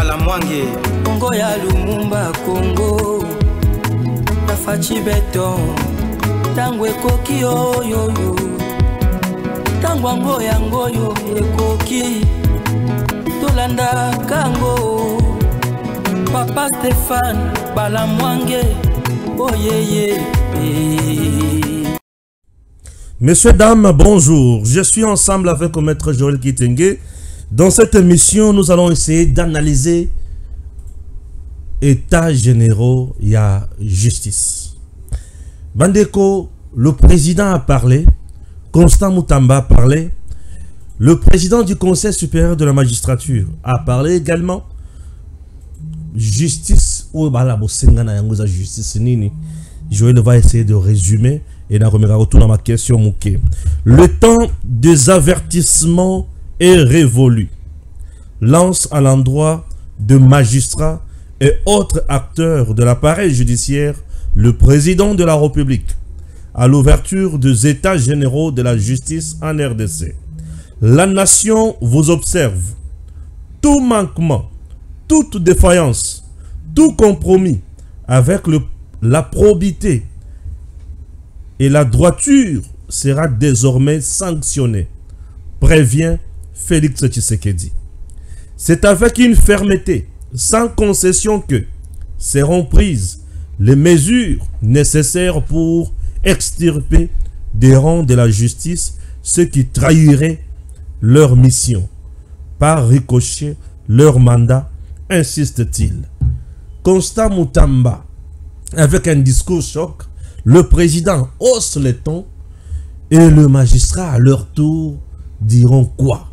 Balamwange Congo ya Lumumba Congo Tafachi beton Tango ekoki yo Tango ango yango yo ekoki Tolanda kango Papa Stéphane Balamwange Oh yeah. Messieurs, dames, bonjour. Je suis ensemble avec Maître Joël Kitenge. Dans cette émission, nous allons essayer d'analyser état généraux, il y a justice. Bandeko, le président a parlé, Constant Mutamba a parlé, le président du Conseil supérieur de la magistrature a parlé également. Justice, ou justice nini. Joël va essayer de résumer et de remettre retour dans ma question Mouké. Le temps des avertissements est révolu. Lance à l'endroit de magistrats et autres acteurs de l'appareil judiciaire le président de la République à l'ouverture des états généraux de la justice en RDC. La nation vous observe. Tout manquement, toute défaillance, tout compromis avec la probité et la droiture sera désormais sanctionné, prévient Félix Tshisekedi. C'est avec une fermeté sans concession que seront prises les mesures nécessaires pour extirper des rangs de la justice ceux qui trahiraient leur mission, par ricochet leur mandat, insiste-t-il. Constant Mutamba, avec un discours choc, le président hausse les tons et le magistrat à leur tour diront quoi?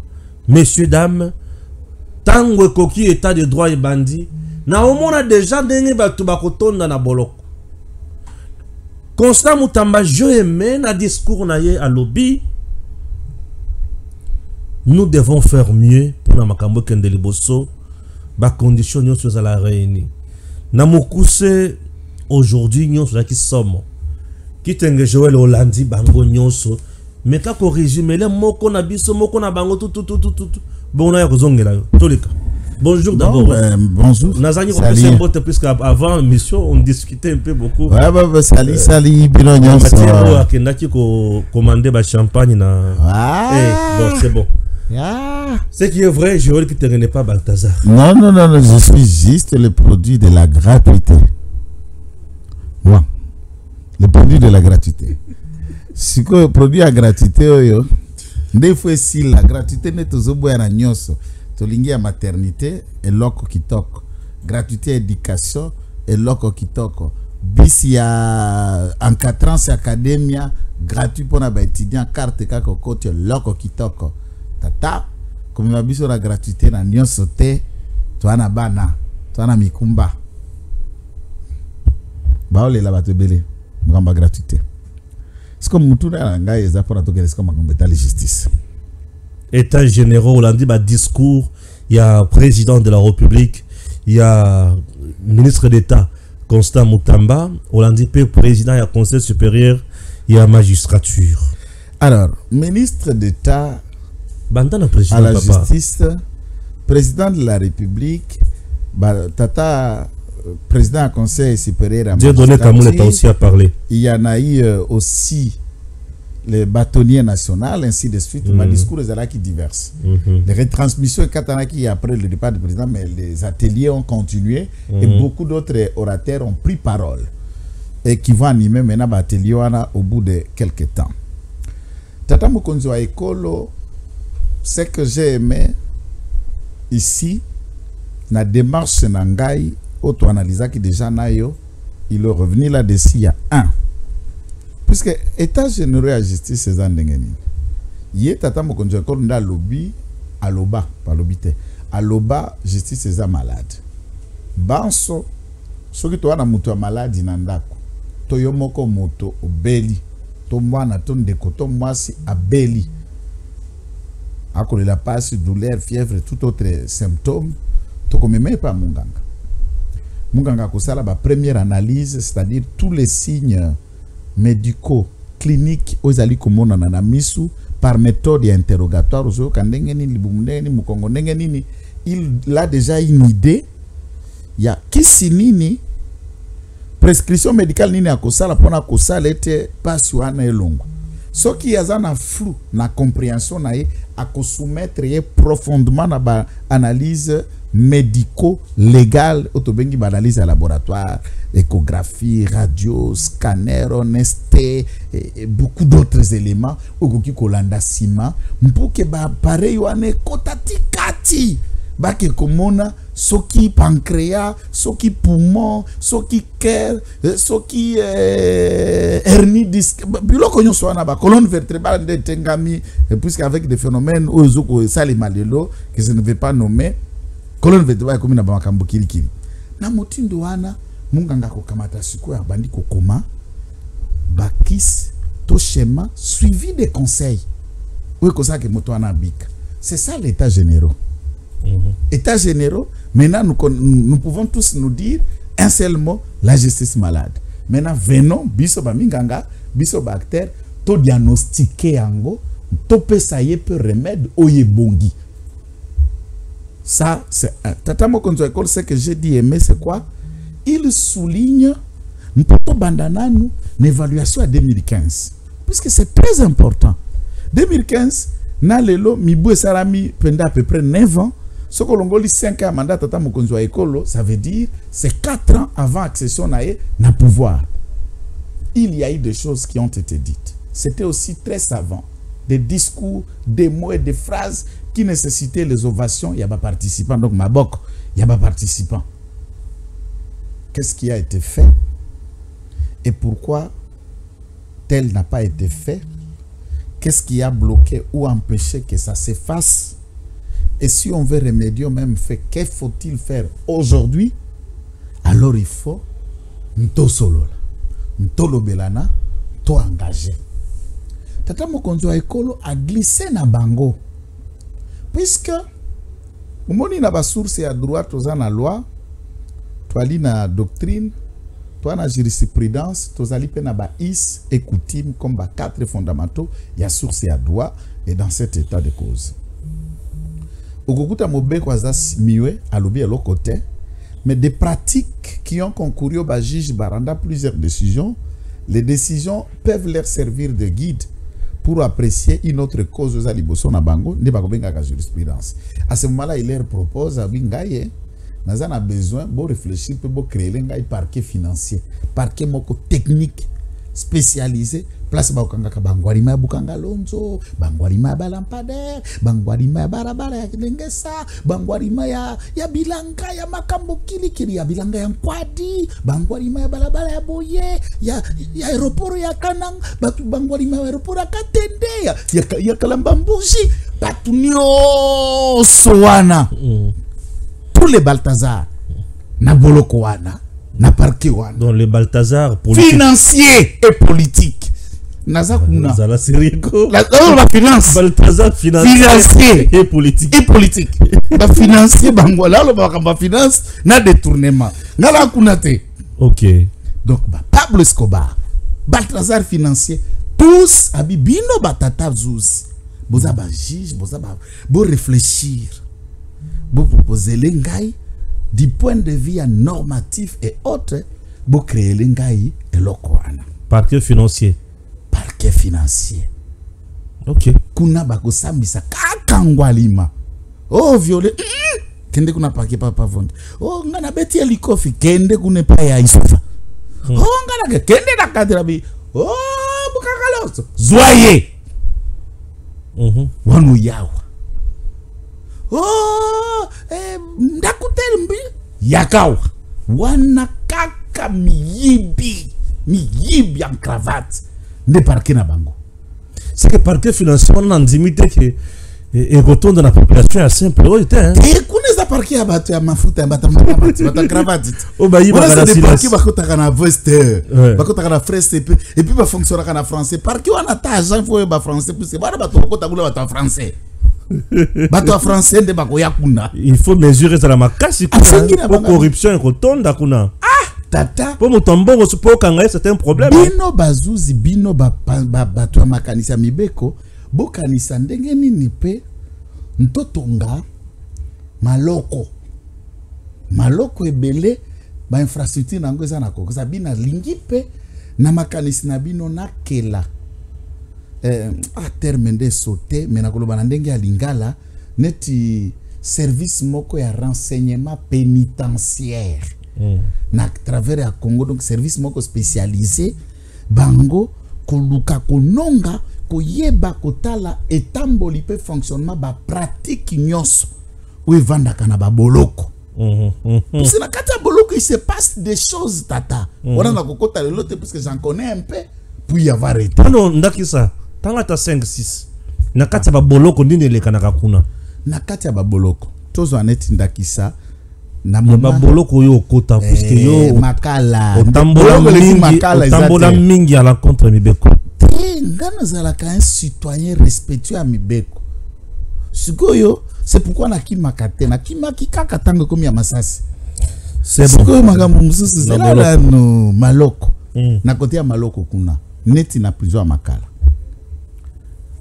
Messieurs, dames, tango koki état de droit et bandit, na omona déjà dengue batu bakotonda na boloko. Constant Mutamba je mène un discours naye à lobby. Nous devons faire mieux pour na makambo kende liboso ba condition nyonso za la réunie. Na mokuse aujourd'hui nyonso za ki somo. Kitenge Joël Olandi bango nyonso mais ka ko résumer les moko na biso moko na bango tout bon na ya kozongela yo tolika. Bonjour d'abord. Bonjour. Nazani ko puisque avant mission on discutait un peu beaucoup. Ouais salut bilo nyonso. Mathieu akendaki ko commander ba champagne na. Bon c'est bon. Ce qui est vrai, Joël qui n'est pas Balthazar. Non, je suis juste le produit de la gratuité. Ouais. Le produit de la gratuité. Si le produit à gratuité, des fois si la gratuité n'est pas au na nyonso, to lingi à maternité et loko kitoko. Gratuité éducation et loko kitoko. Bis ya en 4 ans c'est academia gratuit pour les étudiants carte kako kote loko kitoko. Tata, comme ma biso la gratuité na nyonso te, toana bana, toana mikumba. Baole la batebele, mgamba gratuité. C'est comme mutuna ngai eza pour atoke c'est comme ngombe la justice. État généraux, on a dit discours, il y a président de la République, il y a ministre d'État Constant Mutamba, on a dit président, il y a conseil supérieur, il y a magistrature. Alors, ministre d'État à la justice, président de la République, tata président du Conseil supérieur à magistrature, aussi à parler. Il y en a eu aussi les bâtonniers nationaux, ainsi de suite. Ma discours est qui divers. Les retransmissions qui après le départ du président, mais les ateliers ont continué et beaucoup d'autres orateurs ont pris parole et qui vont animer maintenant l'atelier au bout de quelques temps. Tata Mokonzi wa Ekolo, ce que j'ai aimé ici, la démarche Nangai, auto-analyse qui déjà nayo, il est revenu là-dessus, il y a un. Puisque État généraux à justice, c'est un dengeni. Yé tata Mokonzi wa Ekolo nda lobby, à loba, pas lobby te. À loba, justice c'est un malade. Banso, ce qui toi na mutu malade inandako. Toyomoko moto obeli. Tomwana ton deko, tomwasi abeli. À cause de la passe, douleur, fièvre, tout autre symptôme, tu ne connais pas Munganga. Munganga a la première analyse, c'est-à-dire tous les signes médicaux, cliniques, aux ali comme on misu par méthode interrogatoire, aux kandengeni, libumdeni, mukongonengeni, il a déjà une idée. Il y a kisi nini prescription médicale nini akosala pona kosala ete passe wana elongo. Ce qui a na flou na compréhension na ye akosoumettre ye profondément na ba analyse médico-légale autobengi ba analyse à laboratoire, échographie, radio, scanner, ONST et beaucoup d'autres éléments okoki kolanda sima mpuke ba pareil wana kotati kati bake komona soki pancréas, soki poumon, soki cœur, soki hernie disque, biloko nyonso wana ba colonne vertébrale de tengami, puisque avec des phénomènes ozoko sali malelo que je ne vais pas nommer, colonne vertébrale comme na ba makambo kilikili. Na motindo wana munganga ko kamata siku ya bandi ko koma bakis to schéma suivi des conseils. Oui ko ça que moto wana bika. C'est ça l'état généraux. État généraux, maintenant nous pouvons tous nous dire un seul mot, la justice malade. Maintenant venons, biso ba minganga, biso ba acteur, to diagnostiquer yango, to pesaye peu remède oyebongi. Ça, c'est Tata Mokonzo École, ce que j'ai dit aimer, c'est quoi? Il souligne Mpoto Bandananu une évaluation à 2015. Puisque c'est très important. 2015, na lelo, Mibou et Sarami pendant à peu près 9 ans. Ce que l'on dit 5 ans mandat Tata Mokonzo École, ça veut dire c'est 4 ans avant accession na pouvoir. Il y a eu des choses qui ont été dites. C'était aussi très savant. Des discours, des mots et des phrases qui nécessitaient les ovations. Il n'y a pas participants. Donc, Mabok, il n'y a pas participants. Qu'est-ce qui a été fait? Et pourquoi tel n'a pas été fait? Qu'est-ce qui a bloqué ou empêché que ça s'efface? Et si on veut remédier au même fait, que faut-il faire aujourd'hui? Alors il faut Nto Solola, Nto Lobelana, Nto engagé. Tata Mokonzo Ekolo a glissé na bango. Puisque, umoni na ba source ya droit toza na loi, toali na doctrine, toi na jurisprudence, tozali pe na ba is et coutume comme ba 4 fondamentaux, ya source ya droit et dans cet état de cause. Okokuta mobe kwa za miwe alobi elo côté, mais des pratiques qui ont concouru au juge baranda plusieurs décisions, les décisions peuvent leur servir de guide pour apprécier une autre cause aux aliboso na bango ne ba kobenga ka jurisprudence. À ce moment-là, il leur propose à bingaye naza na besoin bo réfléchir pe bo créer ngai parquet financier, parquet moko technique spécialisé, place ba okanga ka bangwari ma bukanga lonzo, bangwari ma balampade, bangwari ma barabara ya Kidengesa, bangwari ma ya bilanga ya makambo kilikili ya bilanga ya Nkwadi, bangwari ma ya balabala ya Boye, ya aéroport ya Kanang, batu bangwari ma ya aéroport ya Katende, ya Kalambambushi, batu nyonso wana. Tous les Balthazar, na boloko wana, na parquet wana. Dans les Balthazar politiques. Financier et politique. Nazakuna. La Sirico. La finance. Balthazar financier et politique. Et politique. La financier bangwala lo ba finance na détournement. Na la kunate. OK. Donc Pablo Escobar, Balthazar financier, tous abibino batata zuz. Boza ba juge, boza ba bo réfléchir. Bo proposer l'engai du point de vue normatif et autres, bo créer l'engai et l'okwana. Parquet financier. Parquet financier. OK. Kuna bako sambisa kakangwalima. Oh violé. Kende kuna parquet papa vonde. Oh ngana beti elikofi kende kuna pa ya isufa. Oh ngana kende na kadira bi. Oh bukakaloso. Zoye. Wanu yawa. Oh, ndakutel mbi yakawa wana kaka miyibi en cravate ne parquet na bango. C'est que parquet financier on a limité que et retourne dans la population à simple était hein. Et kuneza parquet ya batu ya mafuta ya bata cravate. Oh ba yi ba na parquet bakota kana veste. Bakota kana freste et puis ba fonctionner kana français. Parquet wana ta agent faut ba français puisque ba batu bakota kula batu français. Bato français de bakoya kuna. Il faut mesurer ça la makasi kuna. Pour corruption et rotonda kuna. Ah, tata. Pour motombo pour kanga c'est un problème. Bino bazuzi bino bato makanisa mibeko, bo kanisa ndenge nini pe ntotonga maloko ebele ba infrastructure nango eza na Congo zabina lingi pe na makanisi na bino na kela a terme de sauter mais na koloba na ndenge ya lingala neti service moko ya renseignement pénitentiaire na travers ya Congo, donc service moko spécialisé bango koluka kononga koyeba kotala etamboli pe fonctionnement ba pratique nyonso ou evandaka na ba boloko. Parce que na kati ya boloko il se passe des choses tata. On a kokota le lote parce que j'en connais un peu puis y avoir été. Non ndakisa tanga ta 5-6 na kati ya ba boloko ndine lekanaka kuna. Na kati ya ba boloko tozo aneti ndakisa na ba boloko yo kota parce que yo makala otambola mingi à l'encontre mibeko. Ngana zalaka un citoyen respectueux à mibeko. Sikoyo c'est pourquoi na kimakate na kimakikaka tango komi ya masasi. C'est bon. Magambo mususu zela no maloko. Na côté ya maloko kuna neti na prison ya makala.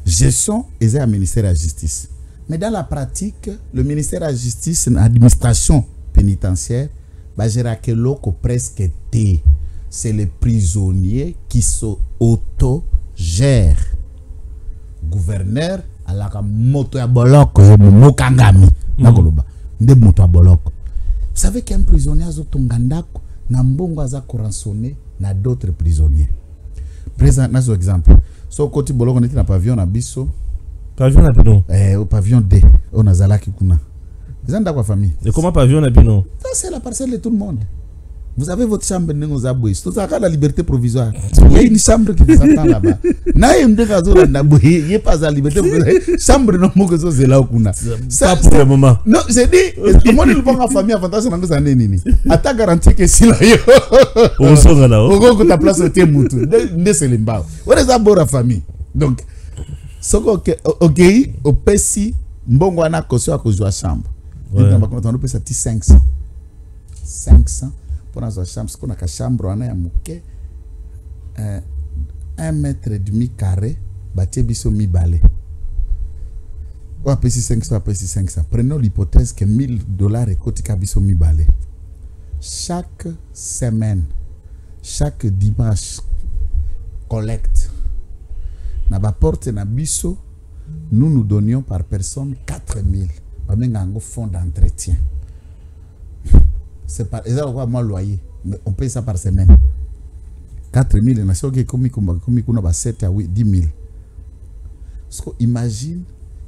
Gestion est à ministère de la justice. Mais dans la pratique, le ministère de la justice, l'administration pénitentiaire, bah gérer que l'oko presque té. C'est les prisonniers qui s'auto-gèrent. Gouverneur à la moto ya boloko mokangami na koloba nde moto ya boloko. Vous savez qu'un prisonnier a zotongandako na mbongo aza rançonné na d'autres prisonniers. Présent na zo exemple. So côté boloko neti na pavillon na biso. Pavillon na bino. Au pavillon D, on a zalaki kuna. Vous êtes d'accord famille? Et comment pavillon na bino? Ça c'est la parcelle de tout le monde. Vous avez votre chambre dans Zaboué. C'est ça la liberté provisoire. Il y a une chambre qui vous attend là-bas. Na yemde kazo la Zaboué, il y a pas la liberté provisoire. Chambre non mo kazo zela kuna. Ça pour le moment. Non, j'ai dit comment il prend la famille avant ça nango zané nini. Ata garantie que si là yo. On sort là. On go ta place au temutu. Nde c'est limba. On est d'abord la famille. Donc soko OK au pesi mbongo ana koso akozwa chambre. Ndio makono pesa 500. 500 pour la chambre, ce qu'on a qu'à chambre, on a un mouquet, 1,5 mètre carré, bâti biso mi balai. On a payé 500, on a payé 500. Prenons l'hypothèse que $1000 et côté biso mi balai. Chaque semaine, chaque dimanche, collecte. Na ba porte na biso, nous donnions par personne 4000. Ba menga ngo fonds d'entretien. C'est pas exactement moi loyer, mais on paye ça par semaine. 4000 na soki komi kuna ba 7 à 8 10 000. Parce que imagine,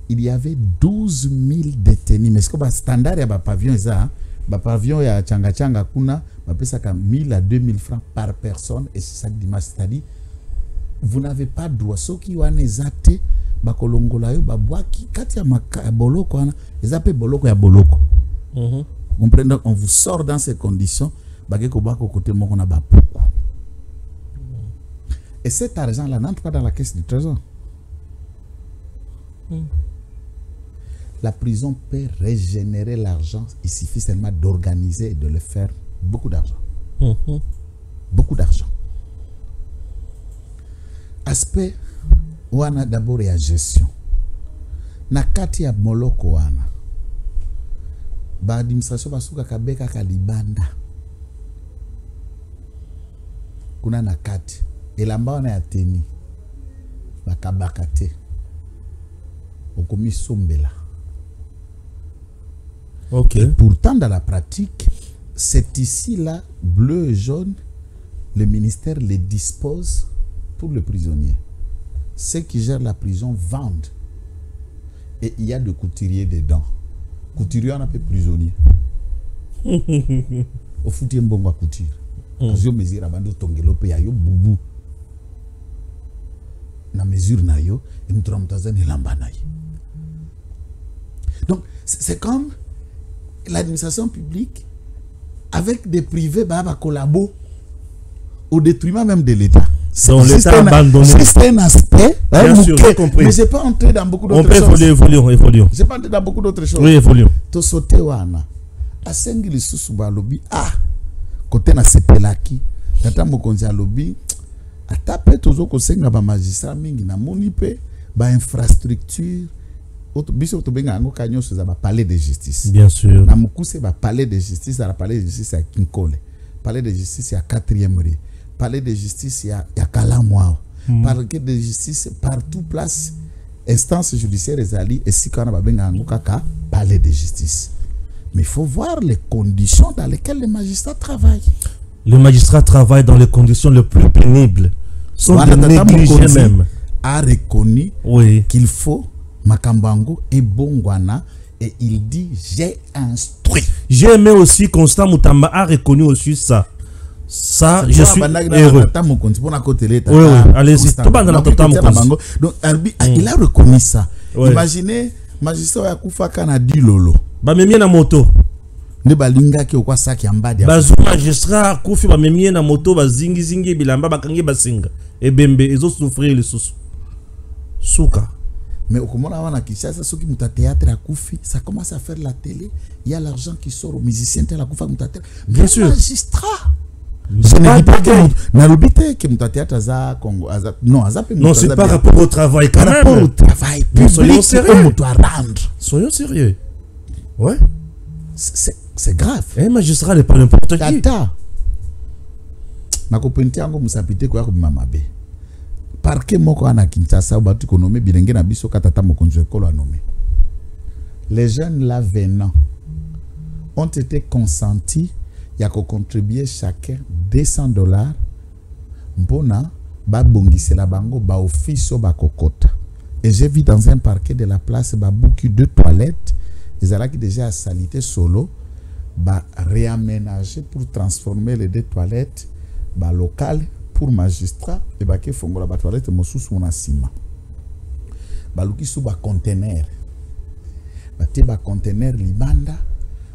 il y avait 12 000 détenus, mais ce que ba standard ya ba pavillon ça, ba pavillon ya changa kuna ba pesa ka 1000 à 2000 francs par personne et c'est ça que dimanche, c'est-à-dire vous n'avez pas droit soki wana ezate ba kolongola yo ba bwaki kati ya boloko wana ezape boloko ya boloko. Comprenez, on vous sort dans ces conditions, et cet argent-là n'entre pas dans la caisse du trésor. La prison peut régénérer l'argent, il suffit seulement d'organiser et de le faire. Beaucoup d'argent. Beaucoup d'argent. Aspect, wana d'abord la gestion. Nakati ya moloko wana. Ba administration basuka kabeka kalibanda kuna nakati elamba wana ya teni bakabaka te okomi sombela. OK. Et pourtant dans la pratique c'est ici là bleu et jaune le ministère les dispose pour le prisonnier. Ceux qui gèrent la prison vendent et il y a de couturiers dedans. Couturier on appelle prisonnier. Au fout un bon couture. Quand je mesure abando tongelo pe yo bubu. Na mesure na yo et me trompe tazani lamba na yo. Donc c'est comme l'administration publique avec des privés ba collabo au détriment même de l'État. C'est abandonné. C'est un aspect. Bien sûr, j'ai compris. Mais je n'ai pas entré dans beaucoup d'autres choses. On peut évoluer. Je n'ai pas entré dans beaucoup d'autres choses. Oui, évoluons. To sauter wana. Asengi li susu ba lobi. Ah! Côté na sepelaki. Tata mokonzi a lobi. Atape tozo kosenga ba magistrat mingi na moni pe ba infrastructure biso to benga ngo kanyo ça ba palais de justice. Bien sûr. Na mukuse ba palais de justice, la palais de justice à Kinkole. Palais de justice à 4e rue. Palais de justice à Kalamwa. Palais de justice partout place instance judiciaire ezali et si kana ba benga ngo kaka palais de justice. Mais il faut voir les conditions dans lesquelles les magistrats travaillent. Les magistrats travaillent dans les conditions les plus pénibles. Sont des négligés même. A reconnu qu'il faut Makambango et Bongwana et il dit j'ai instruit. J'ai aimé aussi Constant Moutamba a reconnu aussi ça. Ça, je suis heureux. Oui, allez-y. Donc, il a reconnu ça. Imaginez, magistrat Yakufa Kana dit Lolo. Ba memie na moto. Ne balinga ki okwa saki ambadi. Bazu magistrat Kufi ba memie na moto ba zingi bilamba bakangi basinga. Ebembe ezo souffrir le sous. Souka. Mais au comment on a Kinshasa, ceux qui montent à théâtre à Koufi, ça commence à faire la télé. Il y a l'argent qui sort aux musiciens tel à Koufa théâtre. Bien sûr. Magistrat. Je ne dis pas que n'alobite que montent à théâtre à Congo. Non, non, c'est par rapport au travail quand même. Par rapport au travail. Soyons sérieux. On doit rendre. Soyons sérieux. Ouais. C'est grave. Un magistrat n'est pas n'importe qui. Tata. Nakopenti ango musapite kwa kumamabe. Parquet moko ana Kinshasa ou batu konome bilenge na biso katata mokonzi ekolo a nommé. Les jeunes là venant ont été consentis ya ko contribuer chacun $200 mpona ba bongisela bango ba office ba kokota. Et j'ai vu dans un parquet de la place ba bouki 2 toilettes, ils allaient déjà à salité solo ba réaménager pour transformer les 2 toilettes ba local pour magistrat et ba ke fongola ba toilette mosusu na sima ba luki sous ba conteneur ba te ba conteneur libanda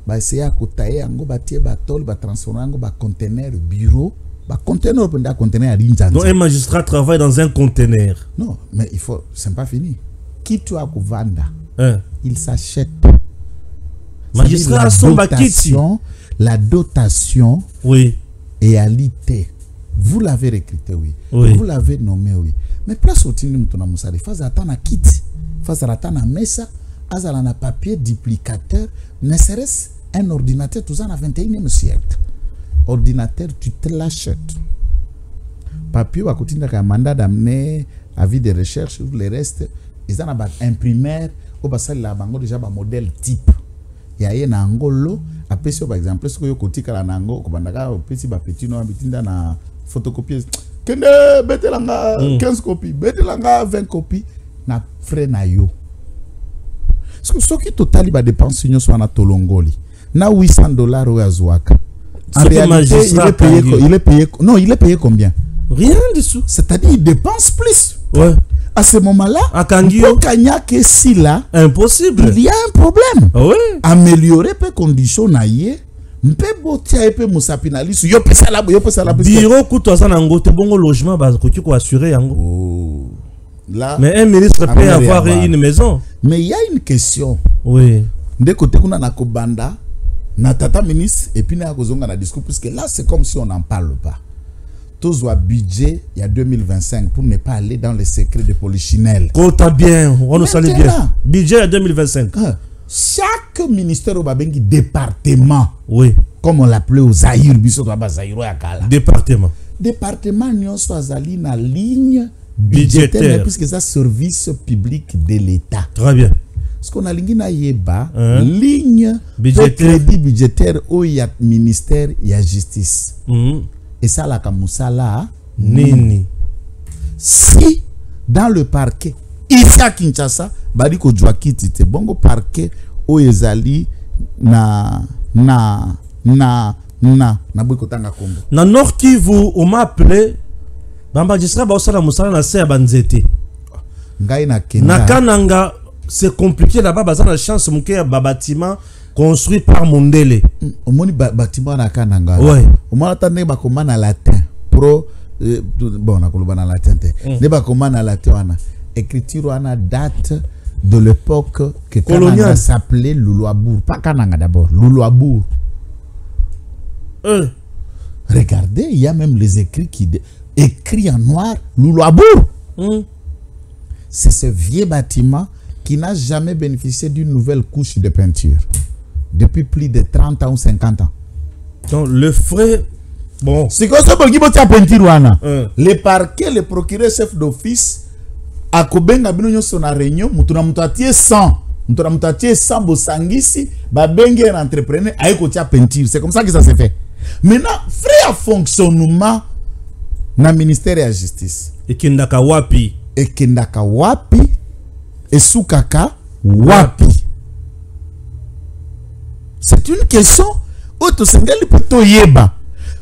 ba essayer ko tailler yango ba tie ba tol ba transformer yango ba conteneur bureau ba conteneur penda conteneur linja. Donc un magistrat travaille dans un conteneur. Non, mais il faut, c'est pas fini. Qui tu as vanda il s'achète. Magistrat son bakiti. La dotation oui et alité. Vous l'avez recruté, oui. Vous l'avez nommé, oui. Mais place au tinu mutuna musari, face à tana kit, face à tana mesa, azala na papier duplicateur, ne serait-ce un ordinateur, tout ça na 21e siècle. Ordinateur, tu te l'achètes. Papier, à côté d'un mandat d'amener avis de recherche, ou le reste, ils ont un imprimeur, au bas la bango déjà un modèle type. Il y a un angolo, après par exemple, ce que vous côté la nango, comme on petit petit no bitinda na photocopieuse. Kende betelanga 15 copies, betelanga 20 copies na frais na yo. Ce qui total ba dépense union soit na tolongoli. Na $800 au azwaka. En réalité, il est payé. Non, il est payé combien? Rien dessous. C'est-à-dire il dépense plus. Ouais. À ce moment-là, impossible. Il y a un problème. Ah ouais. Améliorer les conditions naïe. Bureau coûte ça nango te bongo logement bas ko assurer yango. Là. Mais un ministre peut avoir une maison. Mais il y a une question. Oui. De côté kuna na kobanda na tata ministre et puis na kozonga na discours puisque là c'est comme si on n'en parle pas. Tous un budget il y a 2025 pour ne pas aller dans les secrets de Polichinelle. Compte bien, on nous salue bien. Budget à 2025. Chaque ministère au babengi département. Oui. Comme on l'appelait au Zaïre, biso to ba Zaïro ya kala. Département. Département nyonso azali na ligne budgétaire puisque ça service public de l'État. Très bien. Ce qu'on a lingina yeba ligne budgétaire crédit budgétaire au ya ministère ya justice. Et ça la kamusala nini. Si dans le parquet ici à Kinshasa badi ko jwa kitite bongo parquet o ezali na bwiko tanga Kongo. Na Nord Kivu on m'a appelé ba magistrat ba osala musala na se banzete. Ngai na Kenya. Na Kananga c'est compliqué là-bas baza na chance muke ya bâtiment construit par Mondele. Au moni bâtiment na Kananga. Ouais. Au moins attendez ba comment na latin pro bon na koloba na latin te. Ne ba comment na latin wana. Écriture wana date de l'époque que Kananga s'appelait Loulouabour. Pas Kananga d'abord, Loulouabour. Regardez, il y a même les écrits qui écrit en noir Loulouabour. C'est ce vieux bâtiment qui n'a jamais bénéficié d'une nouvelle couche de peinture depuis plus de 30 ans ou 50 ans. Donc le frais, bon. C'est comme ça qu'il y a peinture. Le parquet, le procureur chef d'office, à Kobenga Bino son réunion, Moutouna Moutatie 100. Moutouna Moutatie 100 Bosangisi, Babengue un entrepreneur, à Ekotia peinture. C'est comme ça que ça s'est fait. Maintenant, frère fonctionnement dans le ministère de la Justice. Et Kendaka Wapi. Et Kendaka Wapi. Et Soukaka Wapi. C'est une question où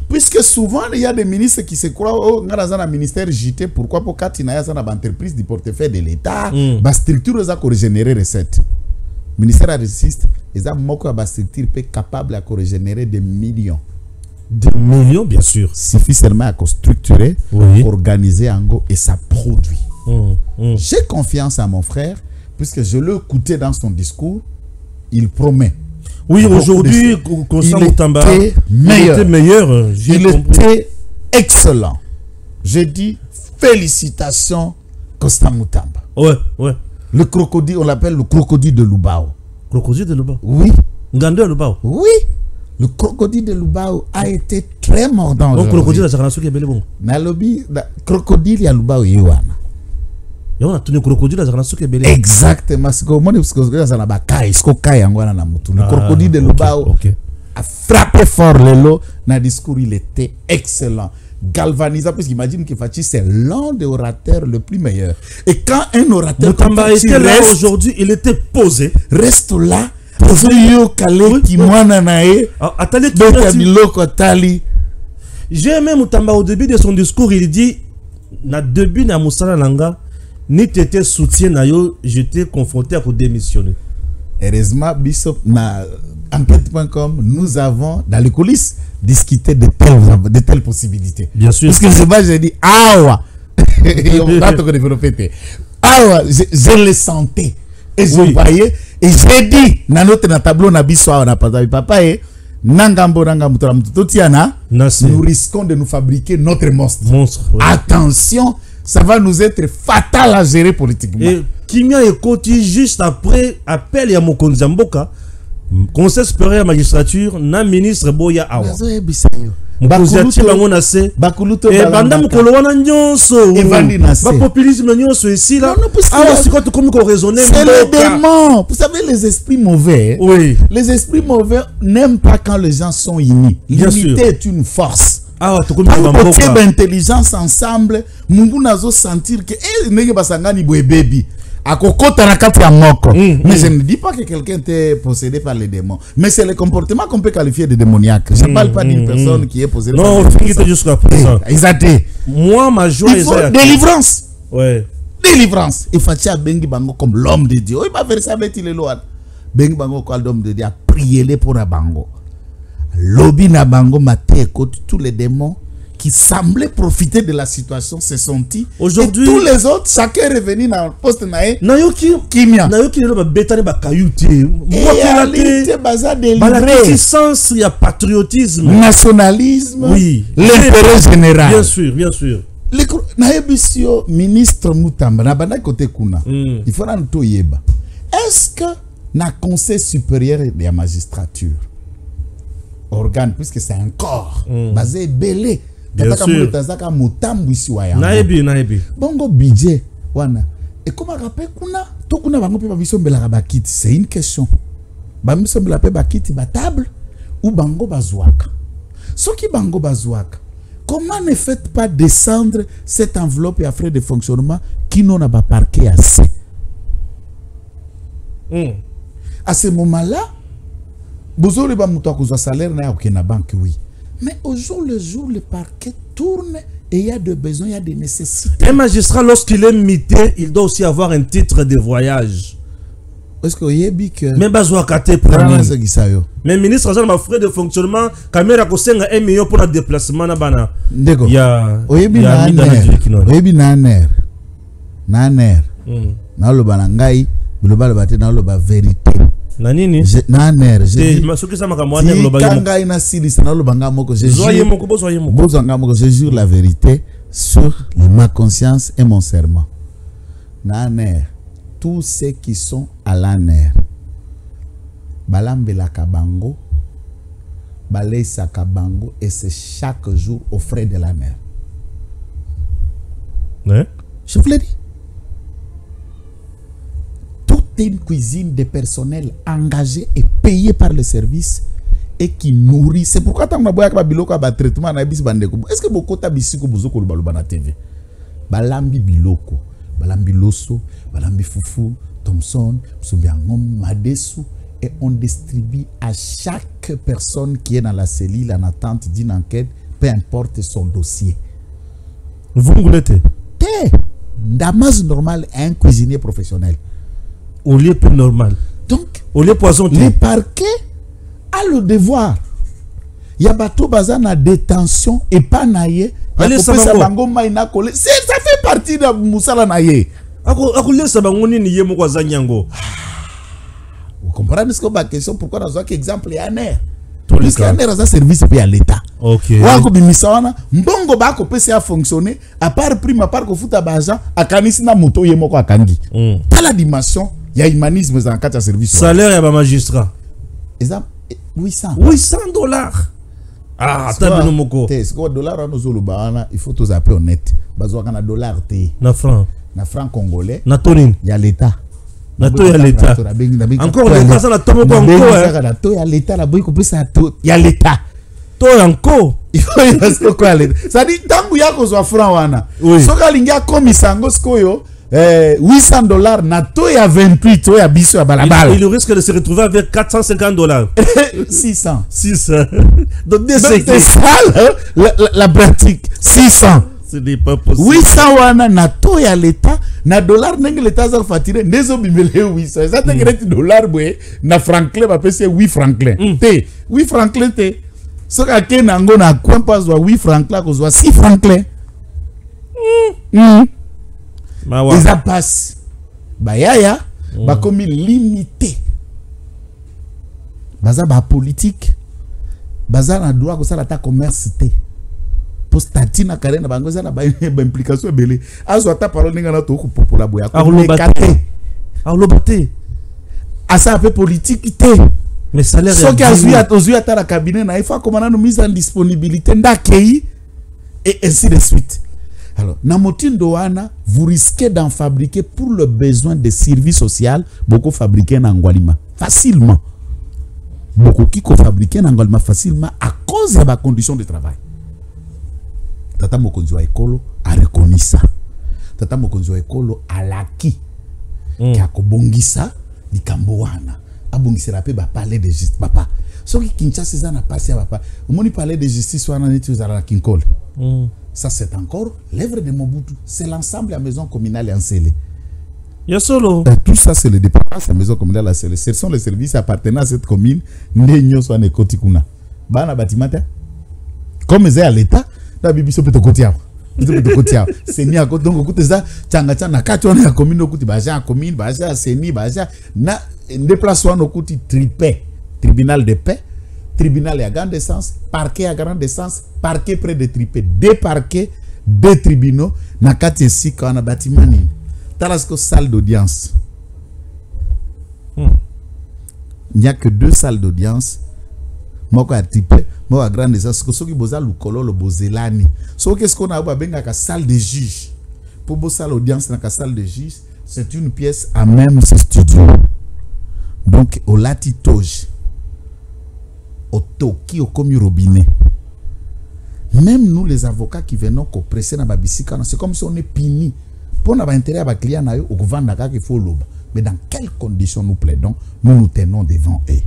puisque souvent il y a des ministres qui se croient dans le ministère JT, pourquoi pour quand il y a une entreprise du portefeuille de l'État, la structure est régénérer recettes. Le ministère de la Justice, ils ont une structure capable de régénérer des millions. Des millions, bien sûr. Suffit seulement à structurer, organiser et ça produit. J'ai confiance à mon frère, puisque je l'ai écouté dans son discours, il promet. Oui, aujourd'hui, il était meilleur. Il était excellent. Je dis félicitations, Constant Moutamba. Ouais. Le crocodile, on l'appelle le crocodile de Lubao. Crocodile de Lubao? Oui. Ngandeur Lubao? Oui. Le crocodile de Lubao a été très mordant. Donc, crocodile, ça a été bon. Nalobi, crocodile, il y a Lubao, Yowana. On a tenu crocodile à Zanasuke Belé. Exactement. Le crocodile de Lubao a frappé fort le lot. Dans le discours, il était excellent. Galvanisant, parce qu'imagine que Fachi, c'est l'un des orateurs le plus meilleur. Et quand un orateur Moutamba était là aujourd'hui, il était posé. Reste là. J'ai aimé Moutamba au début de son discours. Il dit na début na Moussala Langa. Ni t'étais soutien na yo, j'étais confronté à vous démissionner. Heureusement, Bishop na enquête.com, nous avons dans les coulisses discuté de telles possibilités. Bien sûr. Parce que j'ai dit awa, je le sentais et je voyais et j'ai dit dans notre tableau na biso na papa nangambo totiana, nous risquons de nous fabriquer notre monstre. Attention. Ça va nous être fatal à gérer politiquement. Et Kimia Ekoti, juste après, appel à Mokonzi Mboka, conseil supérieur à la magistrature, na ministre Boya Awa. Mokonzi Bango Nase, et Banda Mokolowana Nyonso, populisme Nyonso ici là. Alors c'est quoi tu comme raisonner? C'est le démon. Vous savez, les esprits mauvais. Oui. Les esprits mauvais n'aiment pas quand les gens sont unis. L'unité est une force. Ah, tu as intelligence ensemble, mungu nazo sentir que nenge basangani boy baby akokota na kati ya moko. Mais je ne dis pas que quelqu'un était possédé par les démons, mais c'est le comportement qu'on peut qualifier de démoniaque. Je ne parle pas d'une personne qui est possédée par les démons. Non, jusqu'à présent. Exactement. Moi, ma joie est délivrance. Ouais. Délivrance. Et Fatia Bengi Bango comme l'homme de Dieu. Il m'a fait ça avec les lois. Bengi Bango comme l'homme de Dieu a prié les pour Bango. Lobby na bango maté écoute tous les démons qui semblaient profiter de la situation se sont-ils. Aujourd'hui, tous les autres, chacun est revenu dans le poste nae. Nayoki Kimia. Nayoki le ba betane ba kayuti. Réalité basée délivrée. Balaki sens il y a patriotisme, nationalisme, oui, l'intérêt général. Bien sûr, bien sûr. Naebisio ministre Moutamba na bana côté kuna. Il faut rendre tout yeba. Est-ce que na conseil supérieur de la magistrature organe, puisque c'est un corps basé belé. Bien sûr. Naebi. Bongo budget wana. Et comment rappelle kuna to kuna bango pe babiso mbela bakiti, c'est une question. Babiso mbela pe bakiti ba table ou bango bazouaka. Soki bango bazouaka. Comment ne faites pas descendre cette enveloppe et à frais de fonctionnement qui n'en a pas parqué assez? À ce moment-là, vous aurez pas mon salaire na banque, oui. Mais au jour le jour, le parquet tourne et il y a des besoins, il y a des nécessités. Un magistrat, lorsqu'il est mité, il doit aussi avoir un titre de voyage. Est-ce que vous avez que... Même besoin de mais ministre, ça m'a frais de fonctionnement, caméra ko senga 1 million pour le déplacement na bana. D'accord. Il y a naner. Na lo banangai, lo bala bate na lo ba vérité. Nanini naner je masuki sama ka mwana lo ba kanga ina silisa na lo banga moko je zoye moko je jure la vérité sur ma conscience et mon serment. Naner tous ceux qui sont à l'ANER, balambela kabango, balesa kabango, et c'est chaque jour aux frais de l'ANER. Ouais. Je vous l'ai dit. Toute une cuisine de personnel engagé et payé par le service et qui nourrit. C'est pourquoi tant que biloko ba traitement na bis bandeko. Est-ce que beaucoup ta bisiko bozoko lo baloba na TV? Balambi biloko, balambi loso, balambi fufu, Thomson, Msumbiangom, Madesu, et on distribue à chaque personne qui est dans la cellule en attente d'une enquête, peu importe son dossier. Vous voulez Damas normal à un cuisinier professionnel. Au lieu plus normal. Donc, au lieu poisson. Les parquets a le devoir. Il y a bateau bazan à détention et pas naïe. Allez, ça fait partie de Moussala naïe. Vous comprenez ce que ma question? Pourquoi dans un exemple il y a un air? Parce qu'il y a un air dans un service payé à l'État. Ok. Mbongo bako PC a fonctionné à part prime à part que fout à bajan à kanisina moto yemoko à kangi. Pas la dimension, il y a humanisme dans quatre services. Salaire ya ba magistrat. Exemple 800 $800. Ah, t'as bien moko. C'est quoi dollar à nos olubana, il faut tous appeler honnête. Bazo kana dollar té. Na franc congolais. Na tonine. Il y a l'État. Nato ya l'État. Encore l'État ça na tomo ko encore. Nato ya l'État la boy ko pesa to. Il y a l'État. To encore. Il faut quoi l'État. Ça dit tangu yako zo franc wana. Soka lingia komisango skoyo. $800 nato ya 28 to ya biso ya balabala. Il risque de se retrouver avec $450. 600. Donc c'est ça la pratique. 600. Ce n'est pas possible. 800 wana nato ya l'État na dollar nenge l'État za fatire ndezo bimele 800. Ça te dollar bwe na franklin ba pese 8 franklin. Te 8 franklin te. Soka ke nango na kwampa zo 8 franklin ko zo 6 franklin. Les passe bayaya ba komi limité baza ba politique baza na droit ko sala ta commerce te postati na karena bango za na ba implication belé azo ata parole ninga na to ko popola boya ko lobate asa peu politique te mais salaire so ka zui ata la cabinet na ifa komana no mise en disponibilité ndakei et ainsi de suite. Alors, Namotindo wana, vous risquez d'en fabriquer pour le besoin des services sociaux, beaucoup fabriqués en Angualima. Facilement. Beaucoup qui fabriqués en Angualima facilement à cause de la condition de travail. Tata Mokonzo Ekolo a reconnu ça. Tata Mokonzo Ekolo a l'acquis. Qui a kobongisa, di Kamboana. A bongisera pe ba parler de justice. Papa. Ce qui Kinshasa ça n'a passé à papa. Au moment parler de justice, on a dit à la Kinkol. Ça, c'est encore l'œuvre de Mobutu. C'est l'ensemble de la maison communale en scellé. Tout ça, c'est le département de la maison communale en scellé. Ce sont les services appartenant à cette commune. Comme c'est à l'État, la Bibiso peut te côté. C'est mis à côté. Donc, écoutez ça. Tchanga, na kati la commune, au côté, baja, commune, baja, seni, baja. Na, déplacement au côté tripé. Tribunal de paix. Tribunal à grande essence, parquet à grande essence, parquet près de tripé, deux parquets, deux tribunaux, na kati si quand on a bâtiment ni. Talasko salle d'audience. Il n'y a que deux salles d'audience. Moko à tripé, moko à grande essence. Ce qui boza lukolo le bozelani. So qu'est-ce qu'on a au benga ka salle de juge. Pour bo salle d'audience na ka salle de juge, c'est une pièce à même ce studio. Donc au latitoge. Au toki au comme robinet. Même nous les avocats qui venons compresser na babisika, c'est comme si on est puni pour n'avoir intérêt à client na yo au vendre qu'il faut loba. Mais dans quelles conditions nous plaidons, nous nous tenons devant eux.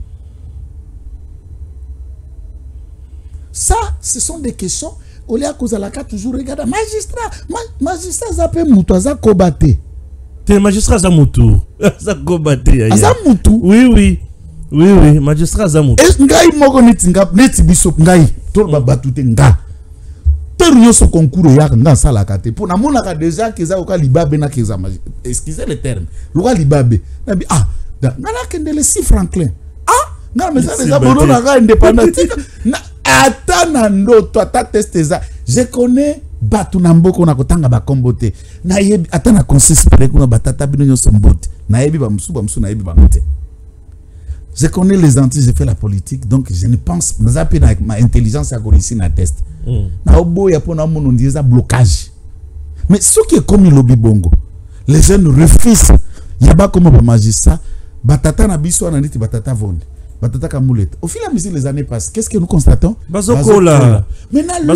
Ça, ce sont des questions. Au lieu que la carte toujours regarde magistrat zape mutu za kobate. T'es magistrat za mutu. Za kobate. Za mutu. Oui, magistrat Zamou. Est-ce ngai moko netinga neti biso ngai to babatute nga. Teryo so concours ya nga sala kate. Pour na mona ka déjà que za oka libabe na keza magistrat. Excusez le terme. Loka libabe. Na bi ngala kendele si Franklin. Nga mais ça déjà bono na ga indépendant. Na atana ndo to ata test za. Je connais batu na mboko na kotanga ba kombote na yebi ata na consiste près kuna batata bino nyoso mbote na yebi ba musu na yebi ba mote. Je connais les Antilles, j'ai fait la politique, donc je ne pense pas ma intelligence à ici na test. Na obo ya pona mon on blocage. Mais ce qui est comme le lobby bongo, les jeunes refusent. Yaba comme ba magistrat, batata na biso na niti batata vonde. Batata kamulete. Au fil et à mesure les années passent, qu'est-ce que nous constatons? Bazokola. Maintenant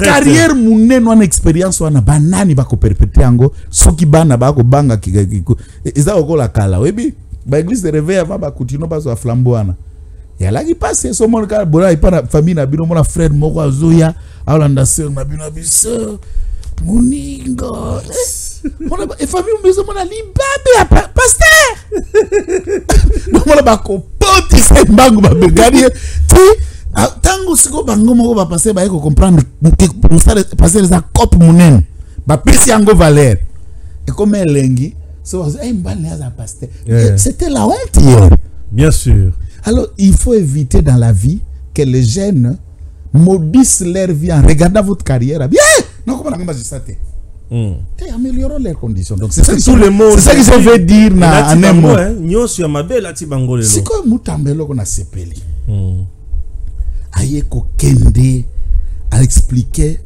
carrière mouné non expérience wana banani bako perpétuer ango soki bana bako banga kiko. Eza okola kala webi. Ba église de réveil avant ba continuer bazo flambeau wana. Ya la qui passe so mon ka bora ipa famille na bino mon frère moko azoya alanda sœur na bino biso. Moningo. Mona e famille maison mona libabe pasteur. Donc mona ba ko poti se mbangu ba begani ti tango siko bango moko ba passer ba ko comprendre pour ça passer les cop munene ba pesi ango valeur et comme elengi so ay mbane za pasteur. C'était la honte hier. Bien sûr. Alors il faut éviter dans la vie que les jeunes maudissent leur vie en regardant votre carrière. Bien, non comment on va ça améliorons leurs conditions. Donc c'est ça que je veux dire na en un mot. C'est quoi mutambelo qu'on a sepeli. Ayeko kende à expliquer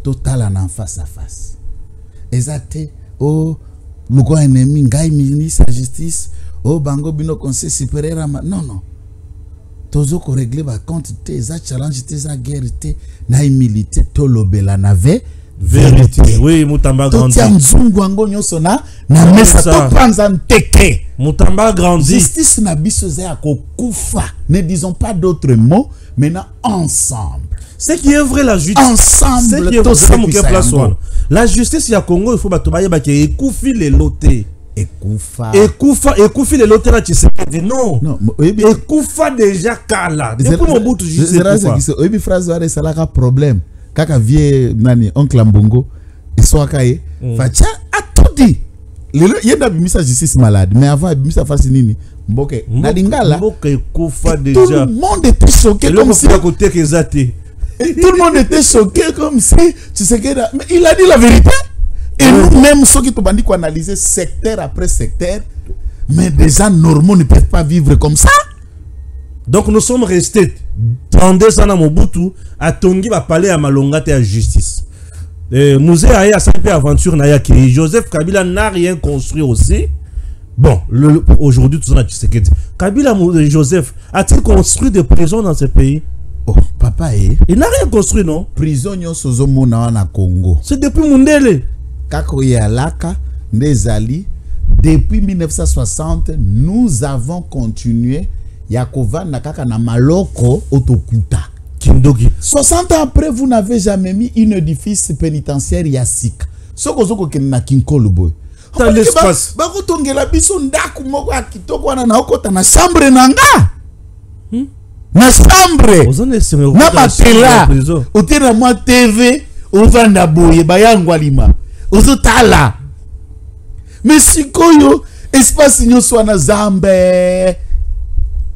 total en face à face. Exacté. Oh, le grand ennemi ngai ministre de la justice. Oh, bango bino conseil supérieur. Non, non. Tozo ko régler ba compte te za challenge te za guerre te na humilité to lobela nave vérité. Oui, Mutamba grandi. Totia mzungu ango nyoso na mesa to panza nteke. Mutamba grandi. Justice na biso za ko kufa. Ne disons pas d'autres mots, maintenant ensemble. C'est qui est vrai la justice. Ensemble. C'est qui est vrai la justice ya Congo, il faut batobaye ba ke ekufi les lotés. Ekufi les lotés là tu sais non. Non, ekufa déjà kala. Depuis mon bout je sais. Obi phrase wa salaka problème. Kaka vie nani oncle Mbongo iswakaye. Facha a tout dit. Lelo yenda bimisa justice malade mais avant bimisa fasi nini mboke na lingala mboke ekufa déjà. Tout le monde était choqué comme si à côté que zaté. Tout le monde était choqué comme si tu sais que mais il a dit la vérité. Et nous-mêmes, ceux qui ont analysé secteur après secteur, mais des gens normaux ne peuvent pas vivre comme ça. Donc nous sommes restés 32 ans à Mobutu, à Tongi va parler à Malonga et à justice. Musée a Saint-Pierre Aventure Nayaki. Joseph Kabila n'a rien construit aussi. Bon, aujourd'hui, tout ça, tu sais que Kabila Joseph a-t-il construit des prisons dans ce pays? Oh, papa, il n'a rien construit, non? Prison, na Congo. C'est depuis Mundele. Kakoya Laka, Nezali, depuis 1960, nous avons continué. Yakova Nakaka na Maloko Otokuta. Kindogi. 60 ans après, vous n'avez jamais mis un édifice pénitentiaire Yassik. Soko na Kinkolo boy. Dans l'espace. Bakotongela biso ndaku moko akitoko wana na okota na chambre nanga. Na chambre. Na matela. Otena moi TV, ovanda boye bayangwa lima. Ozotala. Mais sikoyo espace nyoso na Zambe.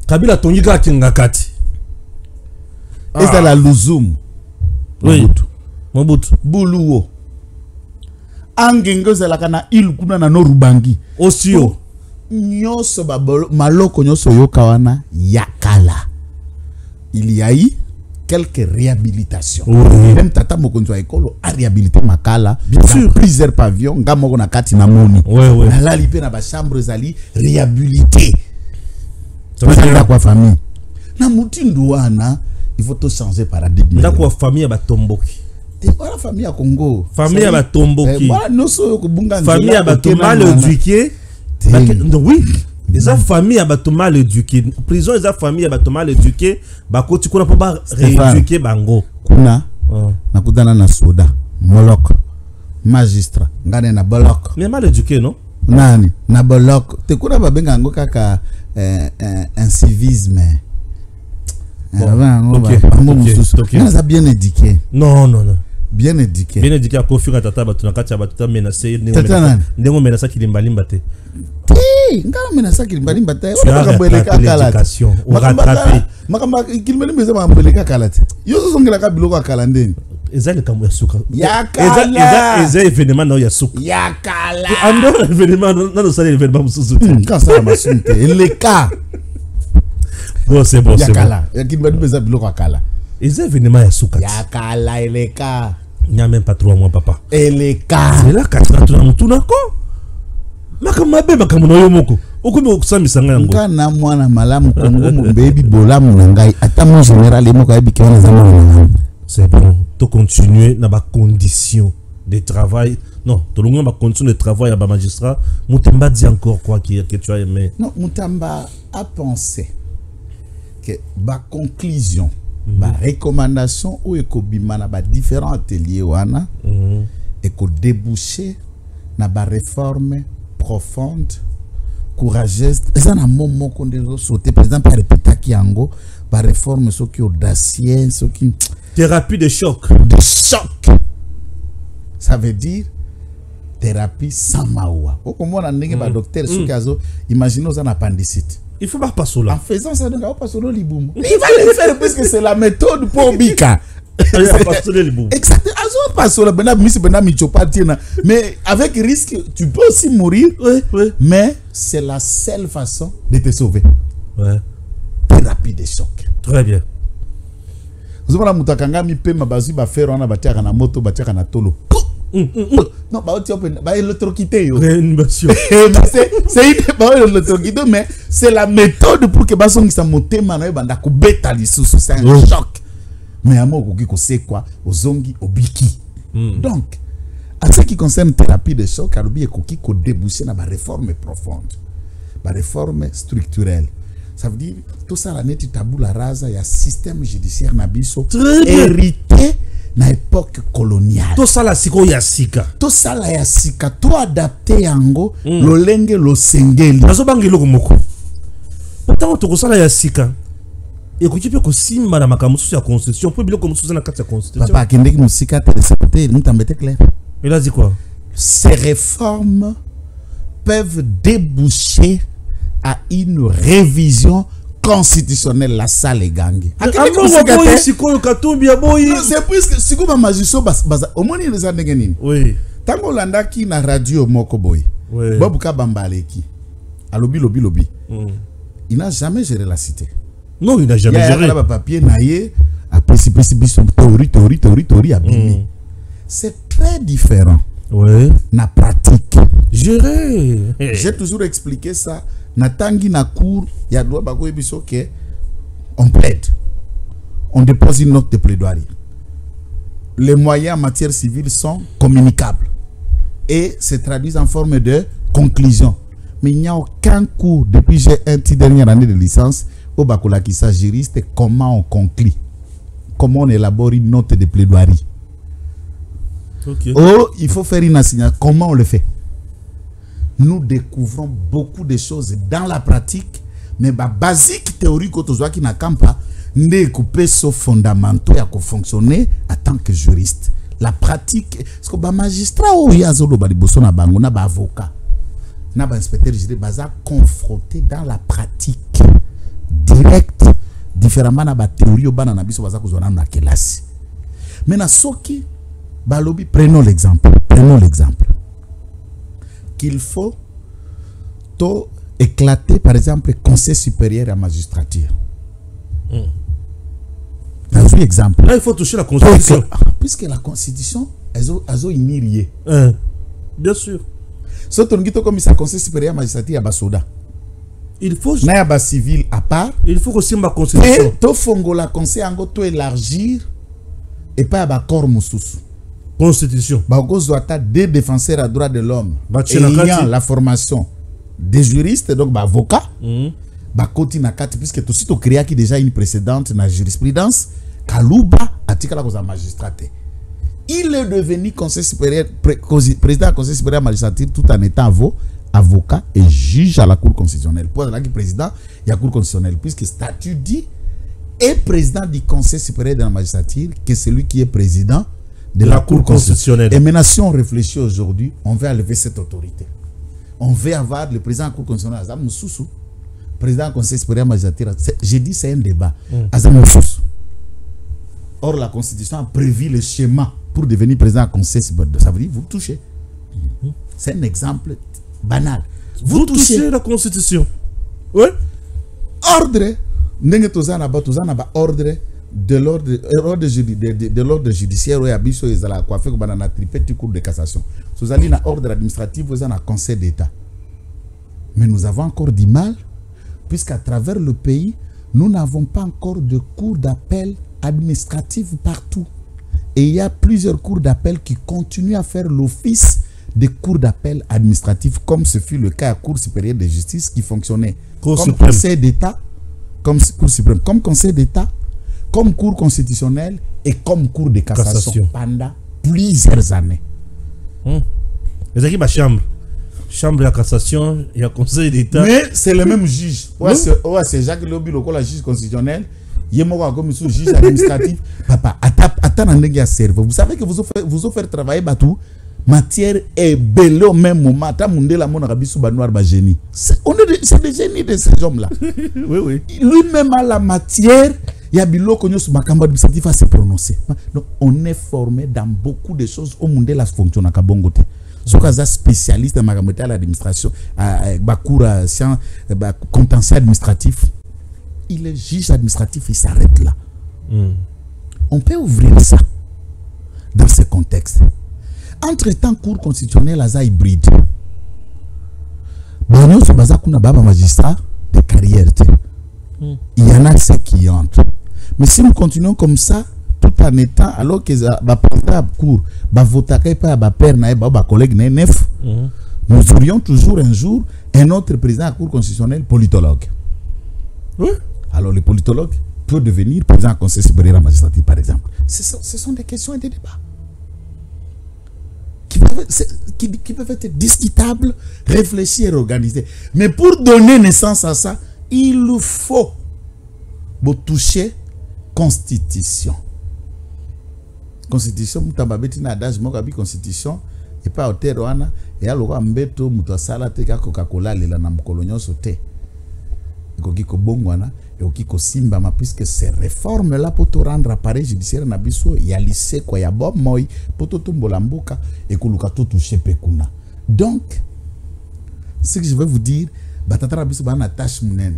Kabila tongi ka kingakati. Eza la Luzum. Oui. Mobutu. Buluo. Angengo zela kana il kuna na Norubangi. Osio. Nyoso babolo maloko nyoso yokawana yakala. Il y a eu quelques réhabilitations. Oui. Même Tata Mokonzo Ekolo a réhabilité Makala. Bien sûr. Plusieurs pavillons. Gamoko na kati na moni. Oui. Na la lipe na ba chambre zali réhabilité. Ça veut dire quoi famille? Na mutindu wana, il faut tout changer paradigme. Na quoi famille ba tomboki. Et voilà famille à Congo. Famille ba tomboki. Voilà noso ko bunga. Famille ba mal éduquée. Oui. Les familles à bateau mal éduquées. Prison les familles à bateau mal éduquées. Bako tu connais pas rééduquer bango. Kuna. Na kudana na soda. Molok. Magistrat. Ngane na bolok. Mais mal éduqué non? Nani na bolok. Te kuna ba benga ngo kaka un civisme. Ok. Ça bien éduqué. Non. Bien éduqué. Bien éduqué à Kofi Tata batuna kati batuta menacé ndemo menacé kilimbalimba te. Ngala menacé kilimbalimba te. L'éducation. On rattraper. Makamba kilimbalimba za mambeleka kala te. Yo zongela ka biloko akala ndeni. Eza le kamu ya suka. Yakala. Eza événement na ya suka. Yakala. Ando événement na ça événement mususu. Quand ça la masunte, le cas. Bon c'est bon. Yakala. Yakimba dubeza biloko akala. Eza événement ya suka. Yakala le cas. Il n'y a même pas 3 mois papa. Le cas. C'est là quand tu as mutuna ko. Makamabe makamuno yo moko. Okumi okusambisa ngana ngo. Kana mwana malamu kongo mu baby bolamu ngai ata mon général e moko ayebi kiona za mwana. C'est bon. To continuer na ba condition de travail. Non, to longa ba condition de travail à ba magistrat. Mutemba dit encore quoi que tu as aimé. Non, Mutamba a pensé que ba conclusion, ba recommandation ou ekobima na ba différents ateliers wana et ko déboucher na ba réforme profonde, courageuse. Et ça na moment qu'on doit sauter président par répéter qui ango ba réforme ce qui audacieux, ce qui thérapie de choc. De choc. Ça veut dire thérapie sans maoua. Au comment on a un docteur ce qui a imaginez un appendicite. Il faut pas passer là. En faisant ça, donc on passe au liboum. Il va le faire puisque c'est la méthode pour Bika. Exactement. Mais avec risque, tu peux aussi mourir. Oui. Mais c'est la seule façon de te sauver. Ouais. Thérapie de choc. Très bien. Vous avez mutakanga mi pe mabazi ba faire on a batiaka na moto batiaka na tolo. Non, bah tu peux électrocuter yo. Réanimation. C'est électrocuter mais c'est la méthode pour que bason qui sa motema na banda ko beta lisusu c'est un choc. Mais à moi ko c'est quoi ozongi obiki. Donc à ce qui concerne thérapie de choc arubi ekoki ko déboucher na ba réforme profonde. Ba réforme structurelle. Ça veut dire tout ça la neti tabula rasa ya système judiciaire na biso hérité na époque coloniale. Tout ça la siko ya sika. Tout ça la ya sika to adapté yango lolenge lo sengeli. Nazo bangelo komoko. Pourtant to ça la ya sika. Et ko kipe ko simba na makamusu ya constitution pour biloko musu na kati ya constitution. Papa kendeki musika te sepete n'tambete clair. Il a dit quoi? Ces réformes peuvent déboucher à une révision constitutionnelle la salle est gangé. C'est puisque si vous magistrat au moins les années oui. Tango landa ki na radio moko boy. Oui. Bobuka bambaleki. A lobby. Il n'a jamais géré la cité. Non, il n'a jamais géré. Il a papier naïe a théorie abîmé. C'est très différent. Oui. Na pratique. Gérer. J'ai toujours expliqué ça. Natangi na cour, il y a droit bako ebiso que on plaide. On dépose une note de plaidoirie. Les moyens en matière civile sont communicables et se traduisent en forme de conclusion. Mais il n'y a aucun cours depuis j'ai un petit dernière année de licence au bakola qui s'agit juriste comment on conclut, comment on élabore une note de plaidoirie. Okay. Oh, il faut faire une assignation. Comment on le fait? Nous découvrons beaucoup de choses dans la pratique, mais la basique théorique qui n'a pas n'est coupé sauf fondamentaux à fonctionner en tant que juriste. La pratique, parce que les magistrats ou les avocats, les inspecteurs juridiques sont confrontés dans la pratique directe, différemment de la théorie ou la classe. Maintenant, prenons l'exemple. Qu'il faut éclater, par exemple, le Conseil supérieur à la magistrature. Dans un exemple. Là, il faut toucher la Constitution. Puisque la Constitution, elles ont ignoré. Bien sûr. Si on dit comme ça, Conseil supérieur à la magistrature, il y a Basoda. Il faut. Il y a civil à part. Il faut aussi ma Constitution. Et tout fongo la Conseil en go élargir et pas à corps moussous. Constitution. Bagozoata des défenseurs à droits de l'homme ayant la formation des juristes, donc avocats, Bakoti Nakati, puisque tout site créé qui déjà une précédente dans la jurisprudence, Kalouba a tiré la magistrat. Il est devenu conseil supérieur, président du conseil supérieur de la magistrature tout en étant avocat et juge à la Cour constitutionnelle. Pour la président, il y a la Cour constitutionnelle, puisque statut dit est président du conseil supérieur de la magistrature, que c'est lui qui est président de la Cour constitutionnelle. Et maintenant, si on réfléchit aujourd'hui, on veut enlever cette autorité. On veut avoir le président de la Cour constitutionnelle, Azam Moussoussou, président du Conseil supérieur de la magistrature. J'ai dit c'est un débat. Azam Moussoussou. Or, la Constitution a prévu le schéma pour devenir président du conseil. Ça veut dire vous touchez. C'est un exemple banal. Vous touchez la Constitution. Oui. Ordre. Ordre de l'ordre judiciaire. Ils ont coiffé comme un tripé cour de cassation. Vous avez un ordre administratif, vous avez un conseil d'État. Mais nous avons encore du mal, puisqu'à travers le pays, nous n'avons pas encore de cours d'appel administratif partout. Et il y a plusieurs cours d'appel qui continuent à faire l'office des cours d'appel administratifs, comme ce fut le cas à Cour supérieure de justice qui fonctionnait comme Conseil d'État, comme Cour suprême, comme Conseil d'État, comme Cour constitutionnelle et comme Cour de cassation pendant plusieurs années. Les équipes à chambre de la cassation, il y a Conseil d'État. Mais c'est le même juge. Ouais, c'est Jacques Lobi, le juge constitutionnel. Il y a comme juge administratif. Papa, attends, vous savez que vous offrez travailler Batou. Matière est belle au même moment. C'est des génies de ces hommes-là. Oui. Lui-même a la matière. Il y a bilo qu'on sur ma campagne administrative à se prononcer. Donc, on est formé dans beaucoup de choses au monde la fonction à Kabongote. Ce cas spécialiste en à l'administration, à contentieux administratif, il est juge administratif, il s'arrête là. On peut ouvrir ça dans ce contexte. Entre-temps, cours constitutionnel à hybride. Magistrat de carrière. Il y en a ceux qui entrent. Mais si nous continuons comme ça, tout en étant, alors que va prendre cours, va voter pas va père va collègue neuf, nous aurions toujours un jour un autre président à la Cour constitutionnelle politologue. Oui. Alors le politologue peut devenir président du Conseil supérieur de la magistrature, par exemple. Ce sont des questions et des débats qui peuvent être discutables, réfléchis et organisés. Mais pour donner naissance à ça, il faut toucher constitution. Constitution, mutababeti na adage mokabi constitution et pas au terroana et à l'oua mbeto mutasala te ka Coca-Cola lela na mkolonyo sote. Kokiko bongwana et okiko simba ma puisque ces réformes là pour te rendre appareil judiciaire na biso ya lycée kwa ya bob moi pour te tumbola mboka et koluka to toucher pekuna. Donc ce que je veux vous dire, batata biso ba na tâche munene.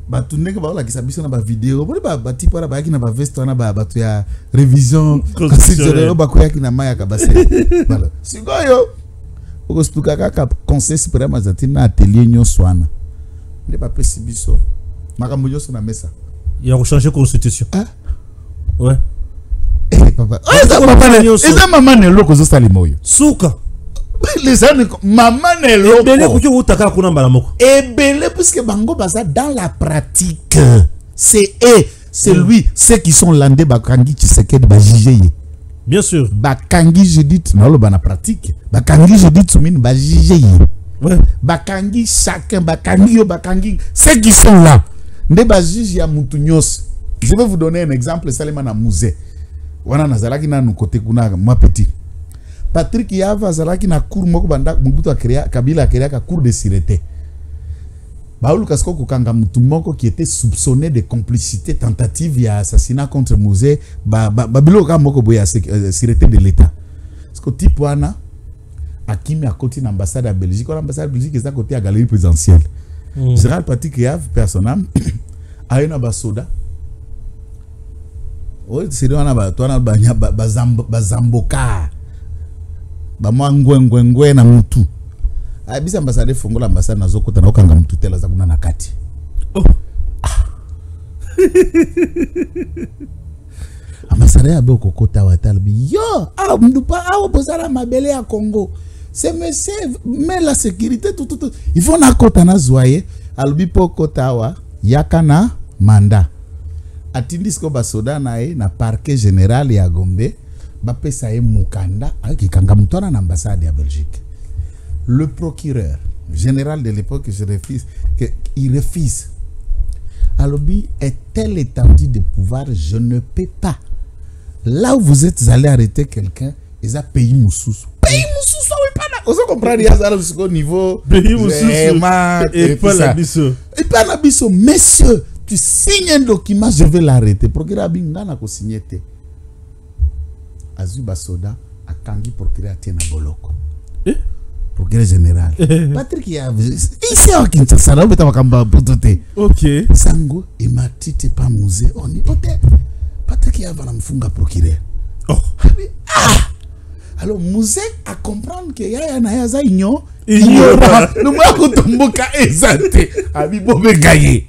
Batuneke ba la kisabiso na ba vidéo ba tipo na ba ki na ba veste na ba batu ya révision constitutionnelle ba ko yaki na maya ka base voilà sigoyo oko stuka ka conseil supérieur mazati na atelier nyoswana ne pas presibiso makambo nyos na mesa il a changer constitution ouais papa eza maman ne loko zo sali moyo suka les années maman ne loko belé ko utaka kuna mbala moko et belé puisque bango baza dans la pratique c'est lui ceux qui sont landés bakangi Tshisekedi ba juger bien sûr bakangi je dis na lo bana pratique bakangi je dis soumine ba juger ouais bakangi chacun bakangi ceux qui sont là nde ba juge ya mutu nyos. Je vais vous donner un exemple salema na musée wana nazalaki na côté kuna moi petit Patrick Yava zalaki na cour moko banda Mobutu akrea Kabila akrea ka cour de sûreté. Baulu kasko kukanga mutu moko qui était soupçonné de complicité tentative ya assassinat contre Musée babilo ka moko boya sûreté de l'État. Parce que type wana akimi à côté de l'ambassade à Belgique, l'ambassade de Belgique est à côté de la galerie présidentielle. Gérald Patrick Yava personnel a une basoda. Oui, c'est là na toi bazamboka. Ba ngwengwe na mutu abisa ambassade fongola ambassade na zokota na okanga mutu tela za kuna na kati ambassade ya boko kota watalbi yo mdupa awo bozala mabele ya Congo c'est monsieur mais la sécurité tout il faut na kota na zoyer albi po kota wa yakana manda atindisko basoda na na parquet général ya Gombe bapesa e mukanda akikanga mutona na ambassade ya Belgique. Le procureur général de l'époque il refuse. Alobi est telle étendue de pouvoir, je ne peux pas. Là où vous êtes allé arrêter quelqu'un, ils ont payé Moussous. Pays Moussous, oui, pas là. Vous comprenez, il y a au niveau pays Moussous et pas la biso. Et pas la biso, messieurs, tu signes un document, je vais l'arrêter. Procureur Bingana ko signé. azuba soda akangi procureur atena boloko Eh? procureur général Patrick ya ici à Kinshasa là beta makamba potote Ok. sango et matite pas musée on dit ote Patrick ya va mfunga procureur Oh. alors musée à comprendre que yaya na yaza ignorant nous m'a kutumbuka ezate abi bobe gaye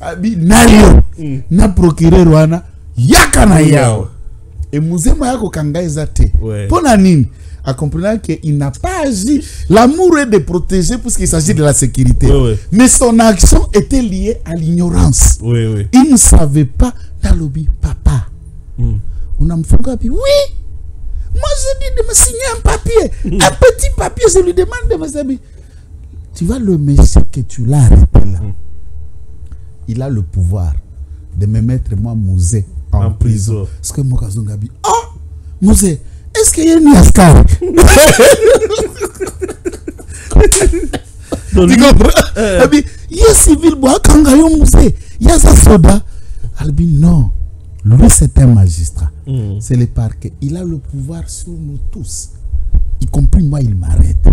abi nalio na procureur wana yaka na yao et musée ma ko kanga ezate Ouais. pona nini à comprendre qu'il n'a pas agi. L'amour est de protéger puisqu'il s'agit de la sécurité. Oui, oui. Mais son action était liée à l'ignorance. Oui, oui. Il ne savait pas dans le lobby, papa. On a me fait oui. Moi, je dis de me signer un papier. Un petit papier, je lui demande de me signer. Tu vois le monsieur que tu l'as arrêté là. Il a le pouvoir de me mettre moi, Mouzé, en prison. Parce que moi, Kazungabi, oh, Mouzé, est-ce qu'il y a une askar? Tu comprends? Abi, il y a civil bois kanga yo Mouzé, il y a sa soda. Albi non, lui c'est un magistrat. C'est le parquet. Il a le pouvoir sur nous tous, y compris moi. Il m'arrête.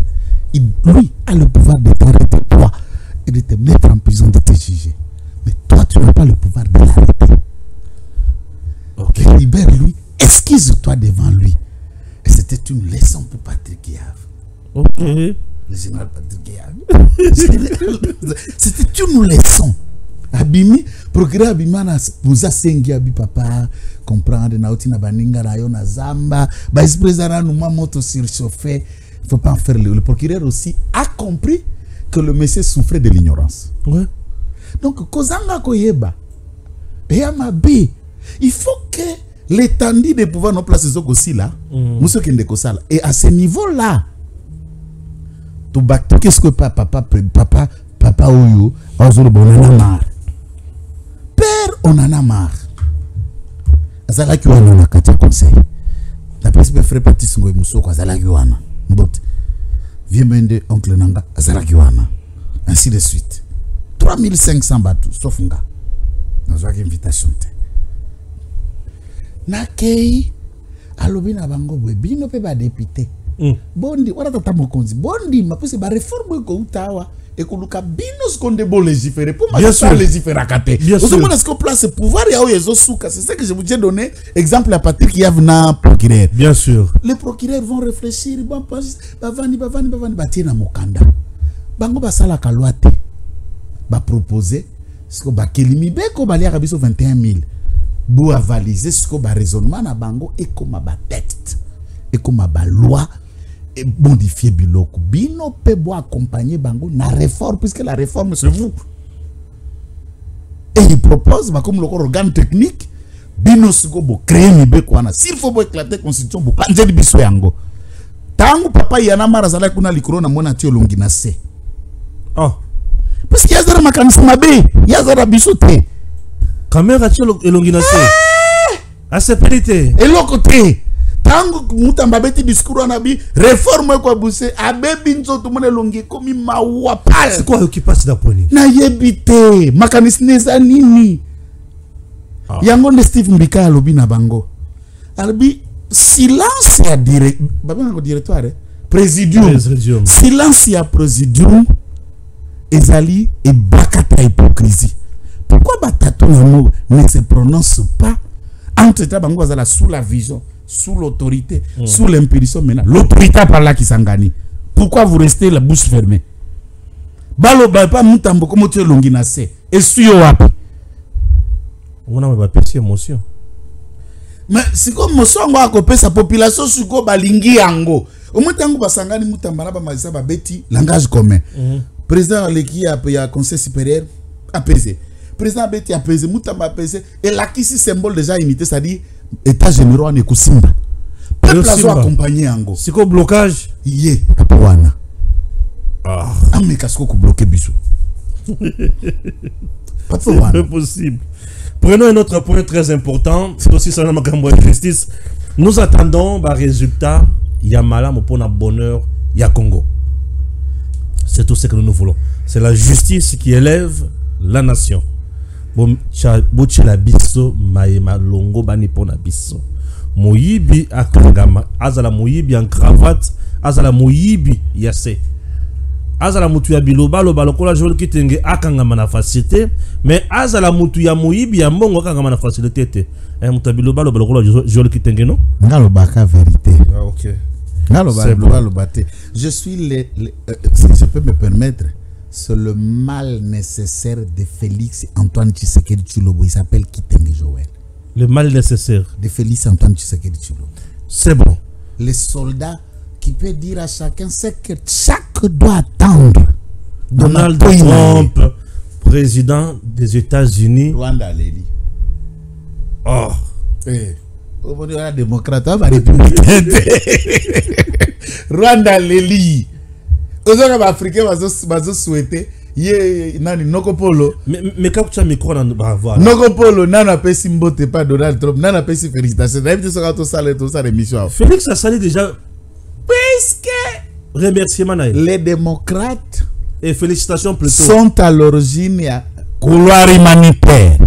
Lui a le pouvoir de t'arrêter toi et de te mettre en prison, de te juger. Mais toi, tu n'as pas le pouvoir de l'arrêter. Ok, libère-lui, excuse-toi devant lui. Et c'était une leçon pour Patrick Yave. Ok. Le général Patrick Yave. C'était une leçon. Abimi, procureur Abimana, vous a sengi abi papa, comprendre, naoti na baninga na yo na zamba, ba isprezara nouma moto surchauffé, faut pas en faire le procureur aussi a compris que le monsieur souffrait de l'ignorance. Ouais. Donc, kozanga koyeba, et à ma bé, il faut que l'étendue des pouvoirs nos places aussi là, monsieur Kende Kosala. Et à ce niveau-là, tout bateau, qu'est-ce que papa, Oyo, on en a marre. Père, on en a marre. Azala qui on a katia conseil. La personne frère Patrice Ngoy Moussoko, Azala qui on a. Mbot. Viens mende oncle Nanga, Azala qui on a. Ainsi de suite. 3500 bateaux, sauf nga. Dans une invitation. Nakei alobi na bango bwe bino pe ba député bondi wana tata mokonzi bondi mapuse ba réforme ko utawa et ko luka bino skonde bo légiférer pour ma ça légiférer kate aussi mon est-ce qu'on place pouvoir ya oyezo souka. C'est ça que je vous ai donné exemple à Patrick Yavna procureur. Bien sûr, les procureurs vont réfléchir bon bavani batina mokanda bango basala kalwate ba proposer ce que ba kelimi be ko balia kabiso 21000 pour avaliser ce que le raisonnement na bango et comme ba texte et comme ba loi et modifier biloko bino pe bo accompagner bango na réforme puisque la réforme c'est vous. Et il propose comme le organe technique bino siko bo créer mibe kwana s'il faut bo éclater constitution bo panzer biso yango tangu papa yana mara zala kuna likoro na mona tio longi na se oh parce qu'il y a zara makanisi mabe ya zara biso te caméra tio elongi na se a sepelité et l'autre côté tangu mutamba beti discours na bi réforme ko buse abebi nzoto mona longi komi mawa pal c'est quoi qui passe da poni na yebite makanisi neza nini yango ne Steve Mbika alobi na bango albi silence ya directoire présidium silence ya présidium ezali et bakata hypocrisie. Pourquoi Batato ne se prononce pas entre bango azala sous la vision, sous l'autorité, sous l'impulsion maintenant l'autorité par là qui s'engane. Pourquoi vous restez la bouche fermée? Balo pas mutambo comme tu longi na se et suyo wapi on a pas péché émotion. Mais c'est comme mosongo akopé sa population suko balingi yango omutango basangani mutamba na ba mazisa ba beti langage commun. Président Leki a conseil supérieur apaisé. Président Beti apaisé, Moutamba apaisé, et là qui si symbole déjà imité, c'est-à-dire état généraux en Ekosimba. Peuple a accompagné Ango. C'est quoi blocage? Yé, Apawana. Ah, mais qu'est-ce qu'on bloque bisou? Pas possible. Prenons un autre point très important. C'est aussi ça, la justice. Nous attendons le résultat. Yamala, pour notre bonheur, ya Congo. C'est tout ce que nous voulons. C'est la justice qui élève la nation. Bon, la biso maema longo bani pona biso. moyibi akangama azala moyibi en cravate azala moyibi yase azala mutu ya biloba loba lokola Joel Kitenge akangama na facilité mais azala mutu ya moyibi ya mbongo akangama na facilité te mutu ya biloba loba lokola Joel Kitenge non ngalobaka vérité. Ah, ok. Je suis si je peux me permettre, c'est le mal nécessaire de Félix Antoine Tshisekedi Tshilombo. Il s'appelle Kitenge Joël. Le mal nécessaire de Félix Antoine Tshisekedi Tshilombo. C'est bon. Les soldats qui peut dire à chacun ce que chaque doit attendre. Donald Trump, président des États-Unis. Rwanda Leli. Oh. Au la démocrate, on va républicaine. Rwanda Leli. Aux autres africains, on va souhaiter. Nani Nokopolo. Mais quand tu as micro, on va voir. Nokopolo, nana pesi mbote pas Donald Trump, nana pesi félicitations. D'habitude, ça va tout ça, l'émission. Félix a sali déjà. Puisque remerciement les démocrates et félicitations plutôt sont à l'origine à couloir humanitaire.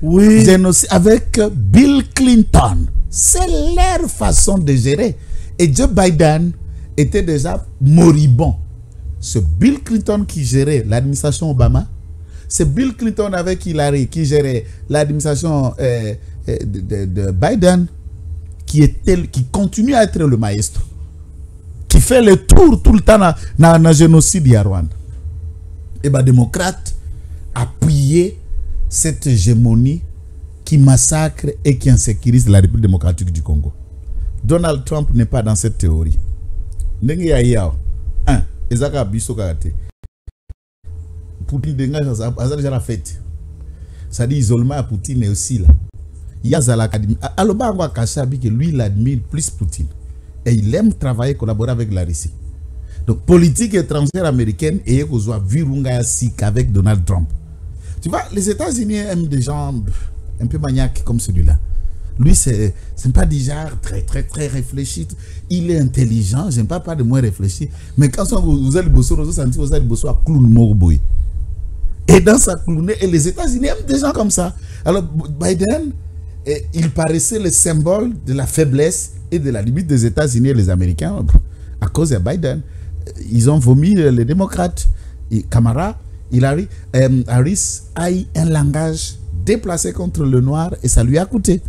Oui. Génocide avec Bill Clinton. C'est leur façon de gérer. Et Joe Biden était déjà moribond. C'est Bill Clinton qui gérait l'administration Obama. C'est Bill Clinton avec Hillary qui gérait l'administration de Biden, qui continue à être le maestro, qui fait le tour tout le temps dans le génocide à Rwanda. Et les démocrates appuyaient cette hégémonie qui massacre et qui insécurise la République démocratique du Congo. Donald Trump n'est pas dans cette théorie. Ezaka biso kagate. Poutine dégage à déjà la fête. Ça dit isolement à Poutine est aussi là. Il y a Zala Kadimi. Aloba Ngwa Kashabi que lui il admire plus Poutine. Et il aime travailler, collaborer avec la Russie. Donc politique étrangère américaine et qu'on soit virunga sik avec Donald Trump. Tu vois, les États-Unis aiment des gens un peu maniaques comme celui-là. Lui, c'est pas déjà très réfléchi. Il est intelligent. J'aime pas de moins réfléchi. Mais quand vous allez bosser, vous allez bosser à clown morboy. Et dans sa clownée, et les États-Unis aiment des gens comme ça. Alors, Biden, il paraissait le symbole de la faiblesse et de la limite des États-Unis et les Américains. À cause de Biden, ils ont vomi les démocrates. Et Kamala, Hillary, Harris a eu un langage déplacé contre le noir et ça lui a coûté.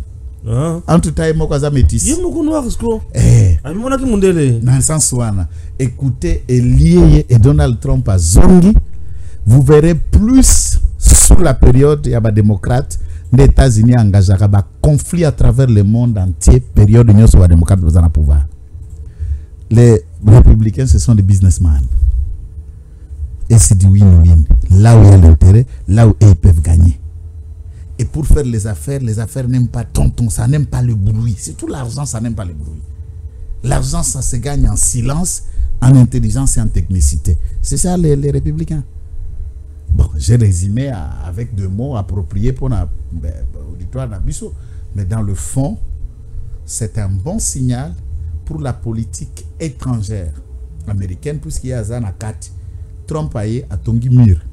En tout cas, écoutez, Elie et Donald Trump à Zongi, vous verrez plus sous la période il y a des démocrates, les États-Unis engagés à un conflit à travers le monde entier, période où les démocrates sont au pouvoir. Les républicains, ce sont des businessmen. Et c'est du win-win. Là où il y a l'intérêt, là où ils peuvent gagner. Et pour faire les affaires n'aiment pas tonton, ça n'aime pas le bruit. C'est tout l'argent, ça n'aime pas le bruit. L'argent, ça se gagne en silence, en intelligence et en technicité. C'est ça les républicains. Bon, j'ai résumé avec 2 mots appropriés pour l'auditoire d'Abisso. Mais dans le fond, c'est un bon signal pour la politique étrangère américaine, puisqu'il y a Zanakat, Trump a Tongi Mir.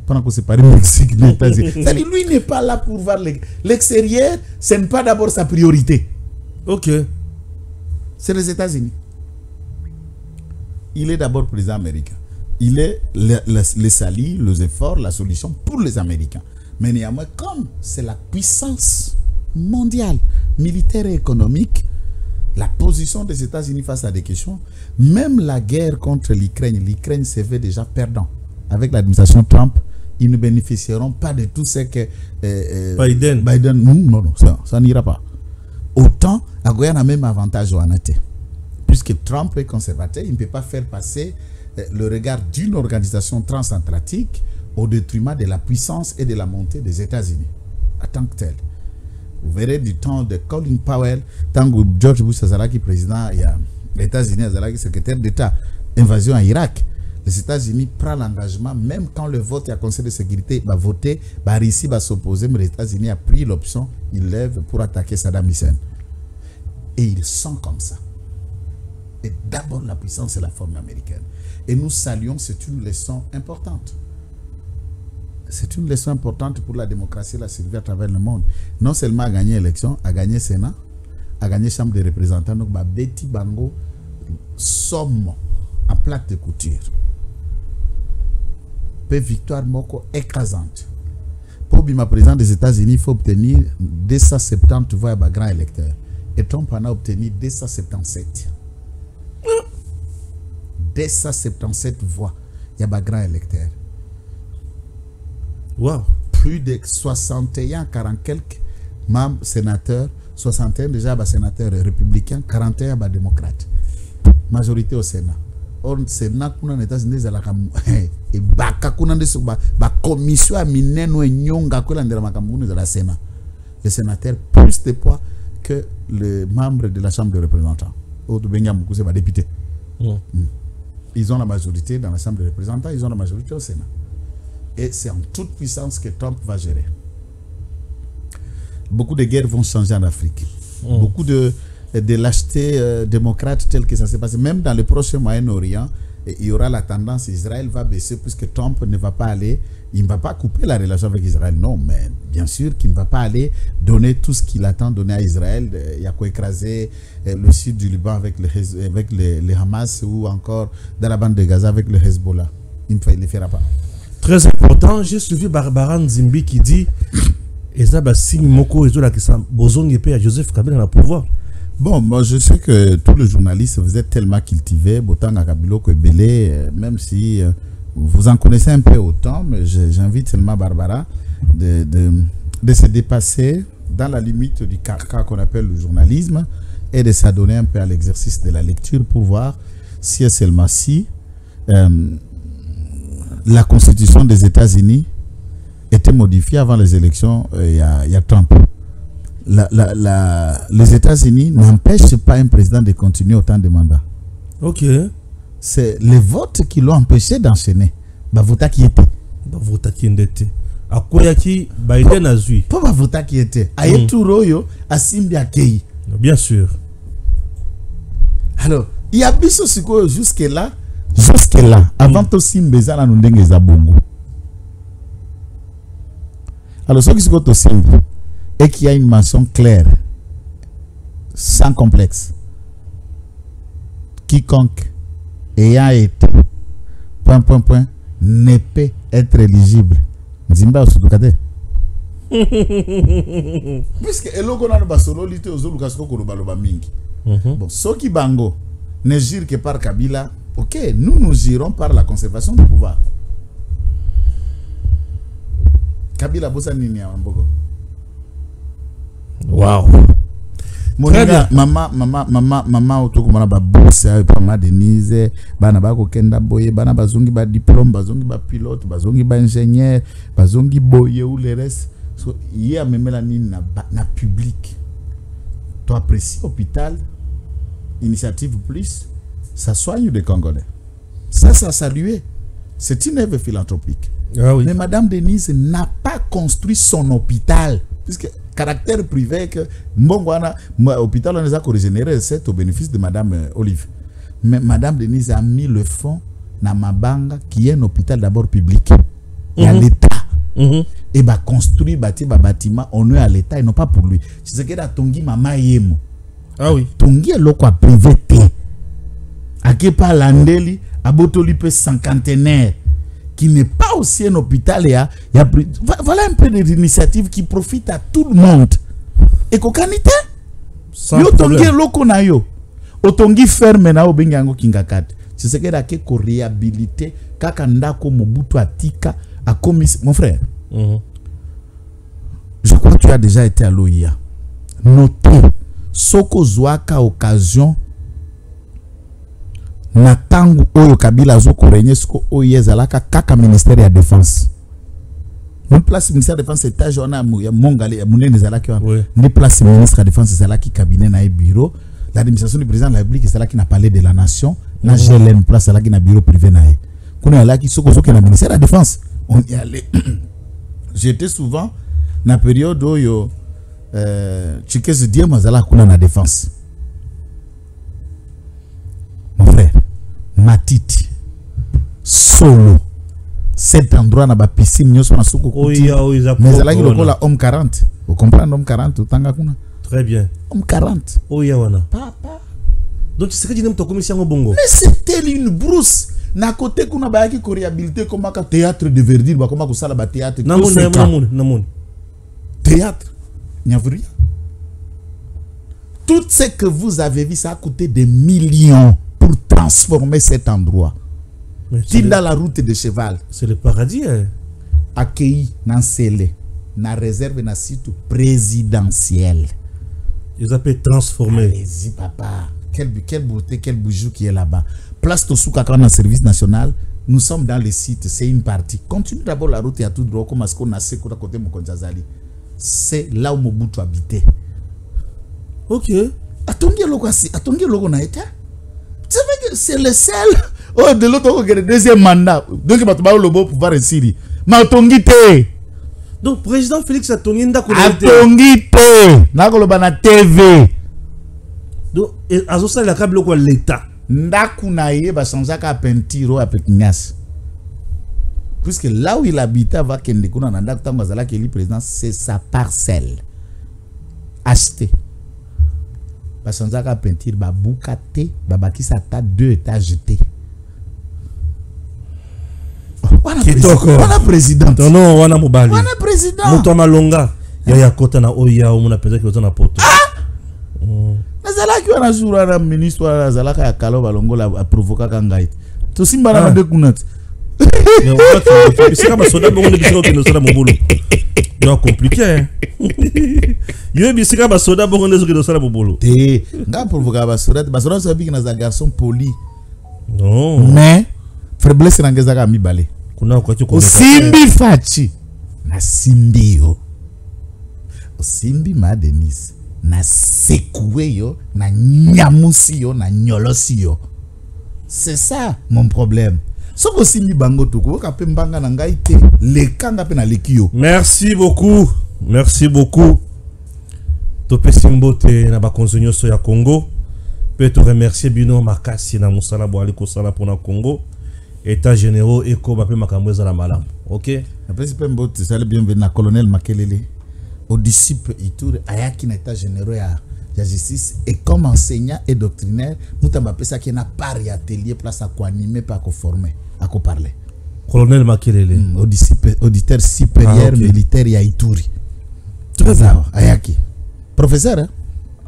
Pendant qu'on sépare le Mexique des États-Unis. C'est-à-dire, lui n'est pas là pour voir l'extérieur, ce n'est pas d'abord sa priorité. Ok. C'est les États-Unis. Il est d'abord président américain. Il est les salis, les efforts, la solution pour les Américains. Mais néanmoins, comme c'est la puissance mondiale, militaire et économique, la position des États-Unis face à des questions, même la guerre contre l'Ukraine se fait déjà perdant. Avec l'administration Trump, ils ne bénéficieront pas de tout ce que Biden non, ça n'ira pas. Autant, la Guyane a même avantage au Anate. Puisque Trump est conservateur, il ne peut pas faire passer le regard d'une organisation transatlantique au détriment de la puissance et de la montée des États-Unis, en tant que tel. Vous verrez du temps de Colin Powell, tant que George Bush Azaraki président, il y a les États-Unis Azaraki secrétaire d'État, invasion à Irak. Les États-Unis prennent l'engagement, même quand le vote et le Conseil de sécurité va voter, la Russie va s'opposer, mais les États-Unis ont pris l'option, ils lèvent pour attaquer Saddam Hussein. Et ils sont comme ça. Et d'abord, la puissance est la forme américaine. Et nous saluons, c'est une leçon importante. C'est une leçon importante pour la démocratie et la survie à travers le monde. Non seulement à gagner l'élection, à gagner le Sénat, a gagné chambre des représentants donc ba beti bango somme en plate de couture. Peu victoire moko écrasante. Pour bima président des États-Unis, il faut obtenir 270 voix à grand électeur. Et Trump en a obtenu 277. 277 voix. Il y a un grand électeur. Wow. Plus de 61, 40 quelques membres sénateurs. 61 déjà sénateurs républicains, 41 démocrates. Majorité au Sénat. Or, Sénat, kuna aux États-Unis, et baka kuna ndeso ba commission à mineno et nyonga kwa ndela makambu de la Sénat. Les sénateurs plus de poids que les membres de la Chambre des représentants. Autre benga mukuse ba député. Ils ont la majorité dans la Chambre des représentants, ils ont la majorité au Sénat. Et c'est en toute puissance que Trump va gérer. Beaucoup de guerres vont changer en Afrique. Beaucoup de lâcheté démocrate telle que ça s'est passé. Même dans le prochain Moyen-Orient, il y aura la tendance, Israël va baisser puisque Trump ne va pas aller, il ne va pas couper la relation avec Israël. Non, mais bien sûr qu'il ne va pas aller donner tout ce qu'il attend donner à Israël. Il y a quoi écraser le sud du Liban avec le Hamas ou encore dans la bande de Gaza avec le Hezbollah. Il ne le fera pas. Très important, j'ai suivi Barbara Nzimbi qui dit Ezaba signe Moko Ezola qui s'en boson yepé à Joseph Kabila dans le pouvoir. Bon, moi je sais que tous les journalistes, vous êtes tellement cultivés, Botanga Kabilo Kwebele, même si vous en connaissez un peu autant, mais j'invite seulement Barbara de se dépasser dans la limite du carcan qu'on appelle le journalisme et de s'adonner un peu à l'exercice de la lecture pour voir si et seulement si la constitution des États-Unis était modifiée avant les élections il y a Trump. Les États-Unis n'empêchent pas un président de continuer autant de mandats. Ok. C'est les votes qui l'ont empêché d'enchaîner. Bavota qui était. Bavota qui était. À quoi qui Biden a joué. Pas Bavota qui était. Ayeturoyo a Simbia Kei. Bien sûr. Alors, il y a biso siko jusque-là, avant to Simbeza na ndenge za bongo. Alors, ce qui se to Simba et qu'il y a une mention claire, sans complexe. Quiconque ayant été ne peut être éligible. Nzimba osudukate. Puisque eloko na basolo lite ozolukasko kolobaloba mingi. Bon, ceux qui bango ne jurent que par Kabila, ok, nous jurons par la conservation du pouvoir. Kabila bosa nini ya mbogo. Wow. Moninga, mama otokomana ba bossa pa ma Denise bana ba ko kenda boye bana bazongi ba diplôme bazongi ba pilote bazongi ba ingénieur bazongi boye ou le reste so hier memela nini na public to apprécier hôpital initiative plus ça soigne des Congolais ça saluer c'est une œuvre philanthropique. Ah oui. Mais Madame Denise n'a pas construit son hôpital puisque caractère privé que Mbongwana hôpital on les a régénéré c'est au bénéfice de Madame Olive. Mais Madame Denise a mis le fonds dans Mabanga qui est un hôpital d'abord public. Il y a l'État. Et bah construit bâtiment on est à l'État et non pas pour lui. C'est ce que a Tongi Mama Yemo. Ah oui. Tongi est loko privé. Akepa Landeli abotoli pe cinquantenaire qui n'est pas aussi un hôpital. Voilà un peu d'initiatives qui profitent à tout le monde. Et kokanite yo tongi loko na yo otongi ferme na obengango kingakat c'est ce que da ke ko réhabiliter kaka ndako Mobutu atika a commis mon frère. Je crois que tu as déjà été à l'OIA. Notez soko zwaka occasion na tangu oyo Kabila zo ko renye soko OIA zalaka kaka ministère de la défense. Mon place ministère de la défense c'est tajona ya mongale ya munene zalaki wa ni place ministre de la défense zalaki cabinet na bureau l'administration du président de la République zalaki na palais de la nation na GLM place zalaki na bureau privé na ye kuna zalaki soko na ministère de la défense on y allait. J'étais souvent na période oyo Chikezi Diema zala kuna na défense. Mon frère Matiti Solo cet endroit na ba piscine nyoso na soko kuti mais zala ki lokola homme 40 vous comprenez homme 40 tanga kuna Très bien. Comme 40. Oh, Yawana. Papa. Donc, c'est que tu n'aimes pas commission au Bongo. Mais c'était une brousse. Na côté qu'on a bayaki ko réhabilité comme un théâtre de verdure, bah comment ça la théâtre. Namoun. Théâtre. Il n'y a rien. Tout ce que vous avez vu, ça a coûté des millions pour transformer cet endroit. Dans la route de cheval. C'est le paradis. Hein. Accueilli dans Sélé, dans réserve, dans site présidentiel. Ils appellent transformer. Allez-y, papa. Quelle beauté, quel bijou qui est là-bas. Place Tosuka dans le service national. Nous sommes dans le site, c'est une partie. Continue d'abord la route et à tout droit, comme à ce qu'on a à côté de Mokonjazali. C'est là où Mobutu habitait. Ok. Atongi logo na été. C'est vrai que c'est le seul. Oh, de l'autre côté, le deuxième mandat. Donc, il va te le beau pouvoir ici. Mais Atongi te. Donc, président Félix Atongi n'a pas Atongi te. N'a pas na TV. Donc, Azosa la câble quoi l'État. Ndaku na ye ba changer ka peinture avec Nias. Puisque là où il habitait va kende kuna na ndaku tango azala ke li président, c'est sa parcelle. Acheté. Ba changer ka peinture ba bukate, ba bakisa ta 2 étages te. Wana président. Non, wana mobali. Wana président. Muto malonga. Ya kota na oya o muna penza ki na poto. Nazalaki wana jour na ministre wana nazalaka ya kalo balongola a provoka kangai. To simba na de kunat. Mais on va c'est comme soda bon de bisiko que soda mobolo. Donc compliqué hein. Yo bisika ba soda bon de que soda mobolo. Eh, nga provoka ba soda sabi que na garçon poli. Non. Mais faiblesse na ngeza ka mibale. Kuna kwa chiko. Simbi fachi. Na simbi yo. Simbi ma Denise. Na sekoué yo, na nyamusi yo, na nyolosi yo. C'est ça mon problème. Soko simbi bango toko ka pembanga na ngai te, le kanga pe na lekio. Merci beaucoup. Merci beaucoup. Topé Simbote na ba konzonyo so ya Congo. Peut te remercier bino makasi na musala bo ali ko sala pour na Congo. État généraux eko ba pe makambo za la malam. OK? Après c'est Mbote, ça le bienvenu na colonel Makelele. Au disciple Itour ayaki na état généraux ya justice et comme enseignant et doctrinaire mutamba pesa qui na pari atelier place à quoi animer pas à former à quoi parler. Colonel Makelele. Au disciple auditeur supérieur okay. Militaire ya Ituri. Très bien. Ayaki. Professeur hein?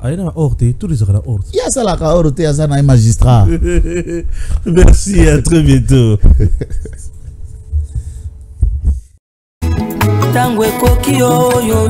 Aïna orte, tout les aura orte. Ya ça la ka orte ya ça na magistrat. Merci, à très bientôt. Tango ekoki oyo